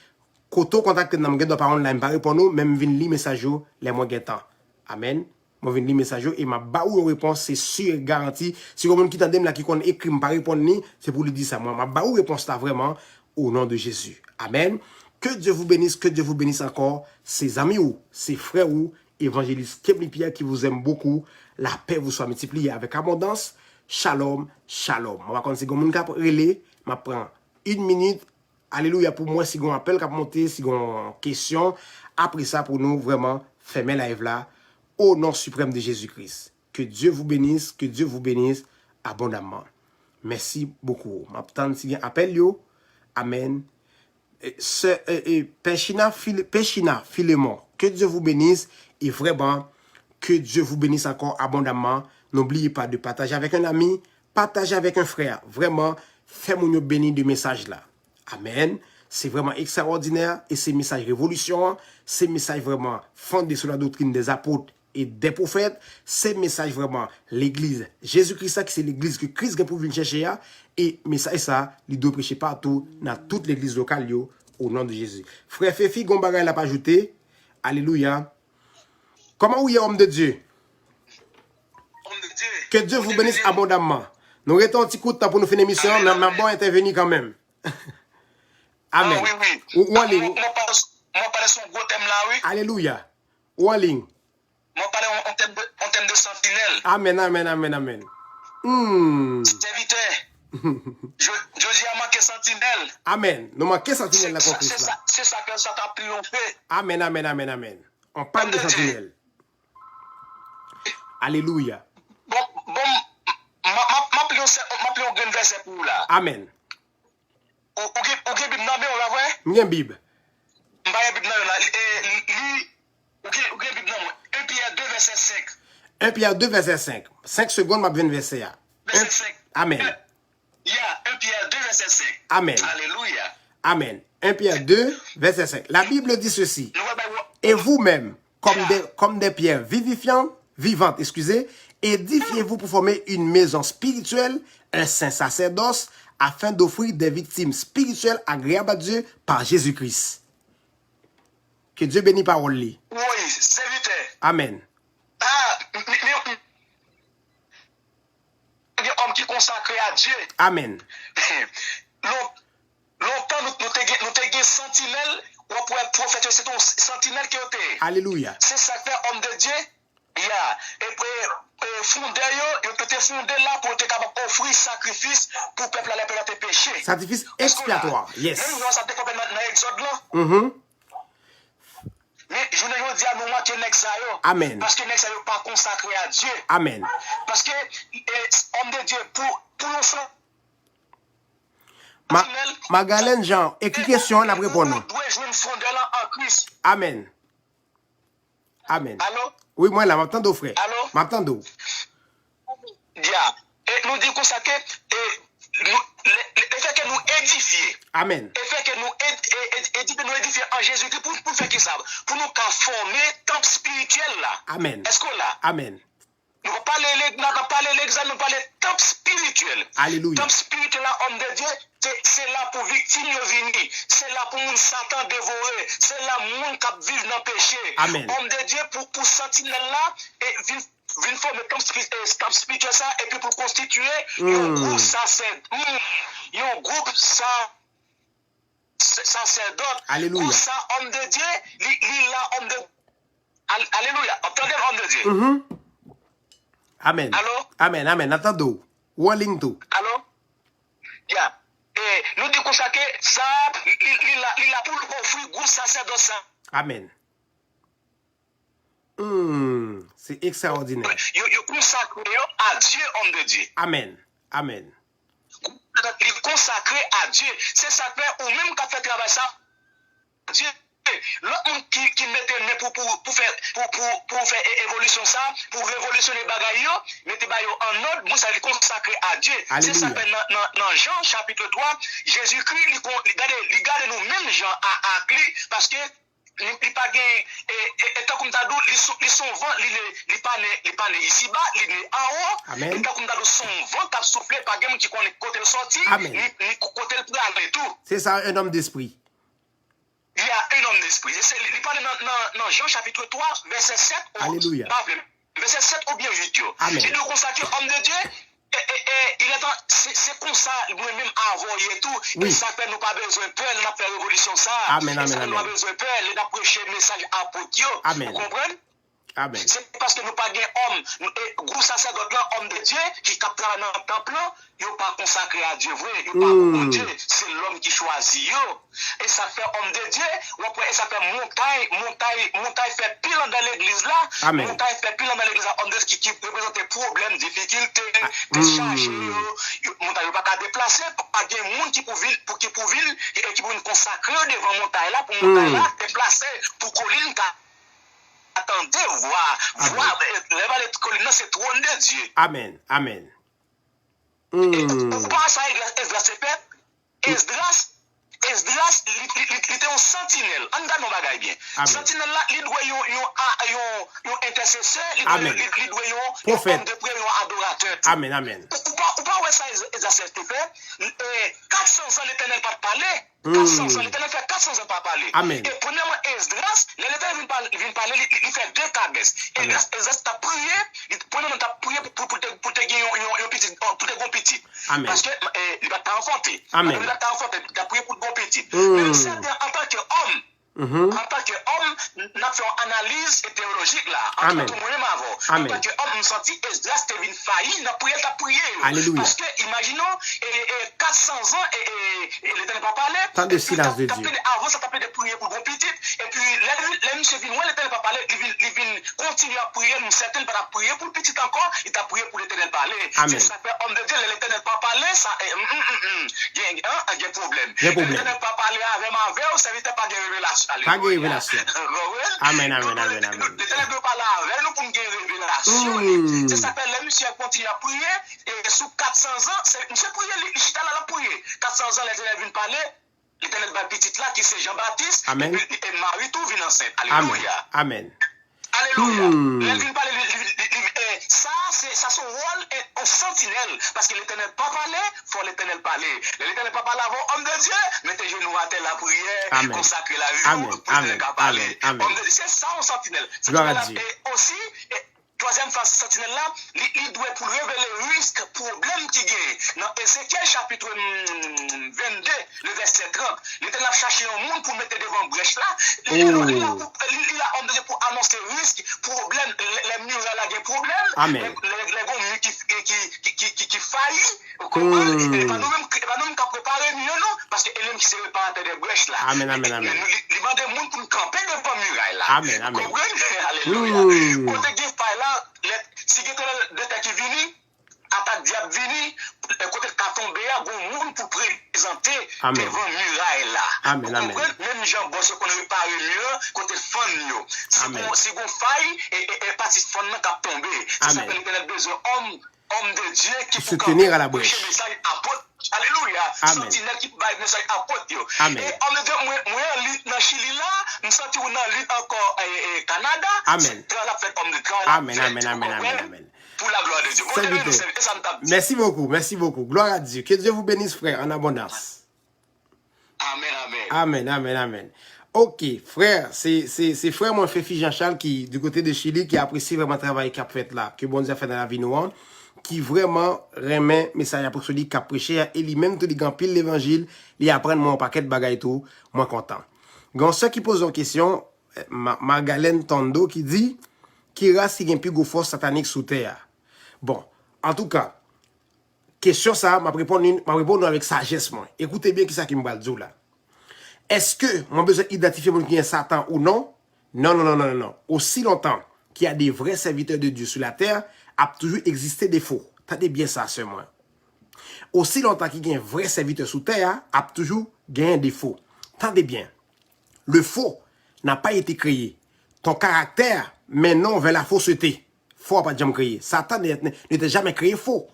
quand on contacte, nous ne pas online, pas répondre nous, même venir lire message, les mois temps. Amen. Moi, venir lire message, et ma baou réponse, c'est sûr et garanti. Si quelqu'un qui t'entend là, qui connaît écrit, pas répondre ni, c'est pour lui dire ça. Moi, ma baou réponse là, vraiment, au nom de Jésus. Amen. Que Dieu vous bénisse encore. Ses amis ou, ses frères ou, évangéliste Kemli Pierre qui vous aime beaucoup. La paix vous soit multipliée avec abondance. Shalom, shalom. On va continuer comme un cap relais. Je prends 1 minute. Alléluia pour moi. Si on appelle cap monter, si on question. Après ça, pour nous, vraiment, fermer la live là. Au nom suprême de Jésus-Christ. Que Dieu vous bénisse abondamment. Merci beaucoup. M'attends si bien appel yo. Amen. Péchina Philémon, que Dieu vous bénisse et vraiment que Dieu vous bénisse encore abondamment. N'oubliez pas de partager avec un ami, partager avec un frère. Vraiment, faites-moi bénir de message là. Amen. C'est vraiment extraordinaire et ces messages révolution, ces messages vraiment fondés sur la doctrine des apôtres et des prophètes, ces messages vraiment l'église Jésus-Christ qui c'est l'église que Christ a pour venir chercher et message ça il doit prêcher partout dans toute l'église locale yo, au nom de Jésus. Frère Fefi Gombaga l'a pas ajouté. Alléluia. Comment vous est homme de Dieu? Que Dieu vous bénisse abondamment. Nous restons un petit coup de temps pour nous finir l'émission, mais on a bon intervenir quand même. Amen. Oui. Moi, parle son gros thème là, oui. Alléluia. Ou en ligne. Moi, parle en thème de sentinelle. Amen. Serviteur. Je dis à manquer sentinelle. Amen. Nous manquons sentinelle la conquête là. C'est ça que ça t'a triomphé. Amen. On parle de sentinelle. Alléluia. Bon, m'appelons un verset pour là. Amen. Ou gen Bible nan ben ou la vrai? M'gen Bible. M'baye Bible nan là. Ou gen Bible nan 1 Pierre 2 verset 5. 1 Pierre 2 verset 5. 5 secondes m'a bien verset là. Verset 5. Amen. 1 Pierre 2 verset 5. Amen. Alléluia. Amen. 1 Pierre 2 verset 5. La Bible dit ceci. Et vous-même, comme des pierres vivantes, édifiez-vous pour former une maison spirituelle, un saint sacerdoce, afin d'offrir des victimes spirituelles agréables à Dieu par Jésus-Christ. Que Dieu bénisse parole. Oui, serviteur. Amen. Homme qui consacré à Dieu. Amen. Longtemps, nous avons sentinelle, on pourrait prophète, c'est ton sentinelle qui est. Alléluia. C'est ça que homme de Dieu. Et puis, fondé, il peut être fondé là pour être capable d'offrir sacrifice pour le peuple à la tes péchés. Sacrifice expiatoire. Yes. Même nous, ça te complètement dans l'exode là. Mais je ne veux dire à nous manquer l'exode. Amen. Parce que l'exode n'est pas consacré à Dieu. Amen. Parce que homme de Dieu, pour l'enfant. Magdalene Jean, écrit question, on a répondu. Nous devons jouer une fondée là en Christ. Amen. Allô? Oui, moi là, m'attends frère. Allô? M'attends. Dia. Et nous disons comme ça que le fait que nous édifier. Amen. Le fait que nous édifier en Jésus-Christ pour faire qui ça? Pour nous former temple spirituel là. Amen. Est-ce que là? Amen. Nous ne parlons pas l'examen, nous parlons temple spirituel. Alléluia. Temple spirituel là, homme de Dieu, c'est là pour victime venir, c'est là pour moun Satan dévorer, c'est là moun qui vivent dans le péché. Amen. Homme de Dieu pour sentinelle là et vin former comme spirituel ça et puis pour constituer un groupe un groupe sacerdote. Alléluia. Pour ça homme de Dieu, il là homme de Alléluia. Entendez homme de Dieu. Amen. Allô? Amen, amen. Attendez. Walling tout. Allô? Yeah. Et nous disons ça que ça, il a pour le conflit groupe sacerdoce ça. Amen. C'est extraordinaire. Il consacré à Dieu, homme de Dieu. Amen. Amen. Il consacré à Dieu. C'est ça que fait, ou même qui fait travail ça, Dieu. L'autre qui mettait mais pour faire évolution ça, pour révolutionner les bagailles, mettez en ordre, vous allez consacrer à Dieu. C'est ça que dans Jean chapitre 3, Jésus-Christ, il garde nous-mêmes Jean à clé parce que il pas gain et tant comme t'as dit ils sont vent il pas né ici bas il est en haut. Amen. Et tant comme t'as dit son vent t'a soufflé pas gain qui connaît côté le sorti ni côté le prendre et tout. C'est ça un homme d'esprit. Il y a un homme d'esprit. Il parle dans Jean chapitre 3, verset 7. Alléluia. Verset 7 ou bien 8. Amen. Il nous consacre homme de Dieu. C'est comme ça, nous-mêmes envoyer et tout. Oui. Et ça fait nous pas besoin de peur, nous avons fait révolution ça. Amen, amen, nous amen. pas besoin de peur, nous avons prêché le message à Potio. Amen. Vous comprenez? Amen. C'est parce que nous pas gain homme, groupe sacerdote là, homme de Dieu, qui capte dans le temple là, ils n'ont pas consacré à Dieu vrai, ils n'ont pas pour Dieu, c'est l'homme qui choisit yo. Et ça fait homme de Dieu, ou après ça fait montagne fait pile dans l'église là, Amen. montagne fait pile dans l'église là, homme de Dieu qui représente des problèmes, difficultés, déchargés, montagne pas qu'à déplacer, pas gain monde qui pour ville, et qui pour nous consacrer devant montagne là, pour montagne là, déplacer, pour colline attendez, voir, les collines, c'est trône de Dieu. Amen, amen. Vous pensez à Esdras, c'est peuple? Esdras, il était un sentinelle. On a nos bagages bien. Sentinelle là, il doit un intercesseur, il doit un homme de prière, un adorateur. Amen, amen. Ou pas ouais ça, Esdras, c'est fait. 400 ans, l'Éternel pas parler. 400 ans, l'Éternel fait 400 ans pas parler. Amen. Et premièrement, Esdras, l'Éternel vient parler, il fait 2 cabesses. Esdras t'a prié, premièrement, t'as prié pour te gagner un petit. Amen. Parce que il va t'enfanter. Amen. Il va t'enfanter, t'as prié pour bon petit. Même certains, en tant qu'homme, en tant qu'homme, nous avons fait une analyse théologique là. En tant qu'homme, nous senti Esdras te vient failli, nous avons prié. Alléluia. Parce que, imaginons, 400 ans, et l'Éternel pas parlé. Tant de silence de Dieu. Avant, ça t'appelait de prier pour bon petit. Et puis, là, monsieur vient, l'Éternel pas parlé, il vient continuer à prier, nous certains pas prier pour le petit encore, il t'a prié pour l'Éternel parler. Amen. Ça fait homme de Dieu, l'Éternel pas parlé, ça, il y a un problème. L'Éternel pas parlé avec, ça ne pas de révélation. Pas de révélation. Amen, amen, amen, amen. L'Éternel ne parle avec nous pour une révélation. Ça s'appelle, les monsieur continue à prier, et sous 400 ans, monsieur prier, il chita là, la prier. 400 ans, l'Éternel vient parler, l'Éternel va petit là, qui c'est Jean-Baptiste, Amen. et Marie tout vient enceinte. Amen, Alléluia. Amen. Alléluia. Il vient parler, ça son rôle est en sentinelle, parce que l'Éternel pas parler, faut l'Éternel parler. L'Éternel pas parler avant homme de Dieu, mettez genoux à terre la prière, consacrer la vie, pour l'Éternel pas parler. Homme de Dieu, c'est ça en sentinelle. Et aussi, troisième phase sentinelle là, il doit pour révéler risque, problème qui gagne. Dans Ézéchiel chapitre 22, le verset 30, l'Éternel a cherché un monde pour mettre devant brèche là. Il a homme de Dieu pour annoncer risque, problème, les murs là, il y a des problèmes, les gommes qui faillissent. Vous comprenez? Il va nous-mêmes préparer mieux, non? Parce que lui qui se répare des brèches là. Amen, amen, amen. Il va des gens pour camper devant muraille là. Amen, amen. Vous comprenez? Alléluia. Quand tu là, si quelqu'un de ta qui vient, attaque diable vient, côté carton béa, bon monde pour présenter devant muraille là. Amen, amen. Même Jean Bosse qu'on répare mieux, côté fan yo. Si on faille et partie fan n'a qu'à tomber. Ça s'appelle l'éternel besoin homme de Dieu qui se tenir à la brèche. Alléluia. Amen. Sentinelle qui va message apôtre yo. Amen. Et homme de Dieu, moi en lutte dans Chili là, nous senti on en lutte encore Canada. Amen. C'est la fête homme de Dieu. Amen, amen, amen, amen, amen. pour la gloire de Dieu. Merci beaucoup, merci beaucoup. Gloire à Dieu. Que Dieu vous bénisse, frère, en abondance. Amen, amen. Amen, amen, amen. Ok, frère, c'est frère mon frère Jean-Charles qui, du côté de Chili, qui apprécie vraiment le travail qu'il a fait là, que bon Dieu a fait dans la vie nous, qui vraiment remet message apostolique qu'a prêché et lui-même tout dit grand pile l'évangile, il apprend mon paquet de bagaille tout, moi content. Gon ceux qui posent une question, Margalène Tondo qui dit qui race qui gagne plus gros force satanique sous terre. Bon, en tout cas, question ça, m'a répondre avec sagesse moi. Écoutez bien qui ça qui me va dire là. Est-ce que mon besoin d'identifier mon qui est Satan ou non? Non, non, non, non, non. Aussi longtemps qu'il y a des vrais serviteurs de Dieu sur la terre, a toujours existé des faux. Tendez bien ça, c'est moi. Aussi longtemps qu'il y a un vrai serviteur sous terre, a toujours gagné des faux. Tendez bien. Le faux n'a pas été créé. Ton caractère, maintenant, vers la fausseté. Faux n'a pas jamais créé. Satan n'était jamais créé faux.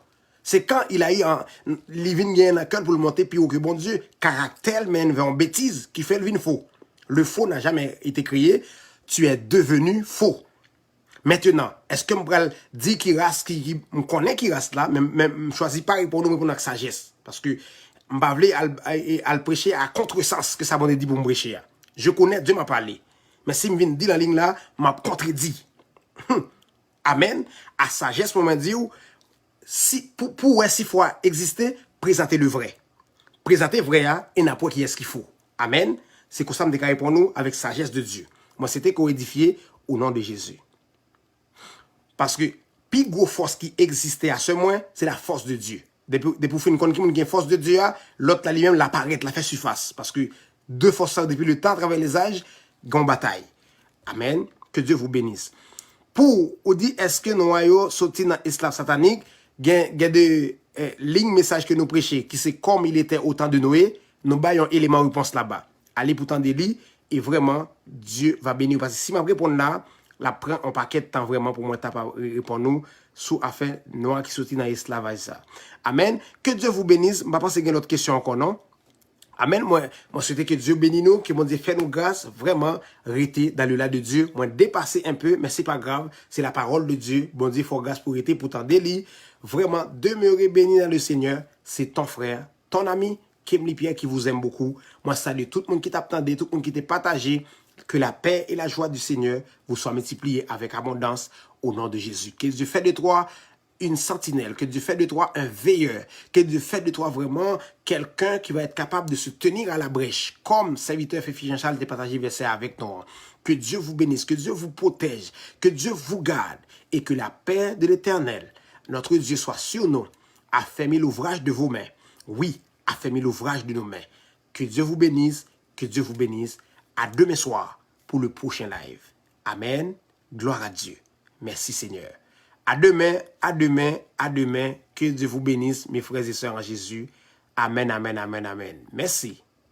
C'est quand il a eu un living gain à cœur pour le monter, puis au que bon Dieu, caractère mène vers une bêtise qui fait le vin faux. Le faux n'a jamais été créé. Tu es devenu faux. Maintenant, est-ce que je dis qu'il reste, qui me connaît qui reste là, mais je choisis pas pour nous répondre avec sagesse. Parce que je ne à le prêcher à contresens que ça m'a dit pour me prêcher. Je connais, Dieu m'a parlé. Mais si je viens dire la ligne là, m'a contredit. Amen. À sagesse, moi, dit, si, pour si fois exister, présentez le vrai. Présentez le vrai et n'importe qui est ce qu'il faut. Amen. C'est comme ça que je me déclare pour nous avec sagesse de Dieu. Moi, c'était co-édifié au nom de Jésus. Parce que, plus gros force qui existait à ce moment, c'est la force de Dieu. Depuis pour faire une force de Dieu, l'autre là lui-même l'apparaît, la fait surface. Parce que deux forces depuis le temps, à travers les âges, ont bataille. Amen. Que Dieu vous bénisse. Pour, on dit, est-ce que nous avons sorti dans l'esclave satanique, il y a des lignes messages que nous prêchons, qui c'est comme il était au temps de Noé, nous avons un élément de réponse là-bas. Allez pourtant des lits, et vraiment, Dieu va bénir. Parce que si je réponds là, la prend un paquet de temps vraiment pour moi répondre nous sous affaire noire qui sortit dans l'esclavage ça. Amen. Que Dieu vous bénisse. Je pense qu'il y a une autre question encore, non? Amen. Moi souhaite que Dieu bénisse nous, que mon Dieu fait nous grâce, vraiment, rester dans le là de Dieu. Moi, dépasser un peu, mais c'est pas grave. C'est la parole de Dieu. Bon Dieu, faut grâce pour rester, pour t'en délire. Vraiment, demeurer béni dans le Seigneur. C'est ton frère, ton ami, Kim Pierre, qui vous aime beaucoup. Moi, salue tout le monde qui t'attendait, tout le monde qui t'a partagé. Que la paix et la joie du Seigneur vous soient multipliées avec abondance au nom de Jésus. Que Dieu fait de toi une sentinelle, que Dieu fait de toi un veilleur, que Dieu fait de toi vraiment quelqu'un qui va être capable de se tenir à la brèche, comme serviteur Féfi Jean-Charles de partager verset avec nous. Que Dieu vous bénisse, que Dieu vous protège, que Dieu vous garde et que la paix de l'Éternel, notre Dieu, soit sur nous, affermir l'ouvrage de vos mains. Oui, affermir l'ouvrage de nos mains. Que Dieu vous bénisse, que Dieu vous bénisse. À demain soir pour le prochain live. Amen. Gloire à Dieu. Merci Seigneur. À demain, à demain, à demain. Que Dieu vous bénisse, mes frères et sœurs en Jésus. Amen, amen, amen, amen. Merci.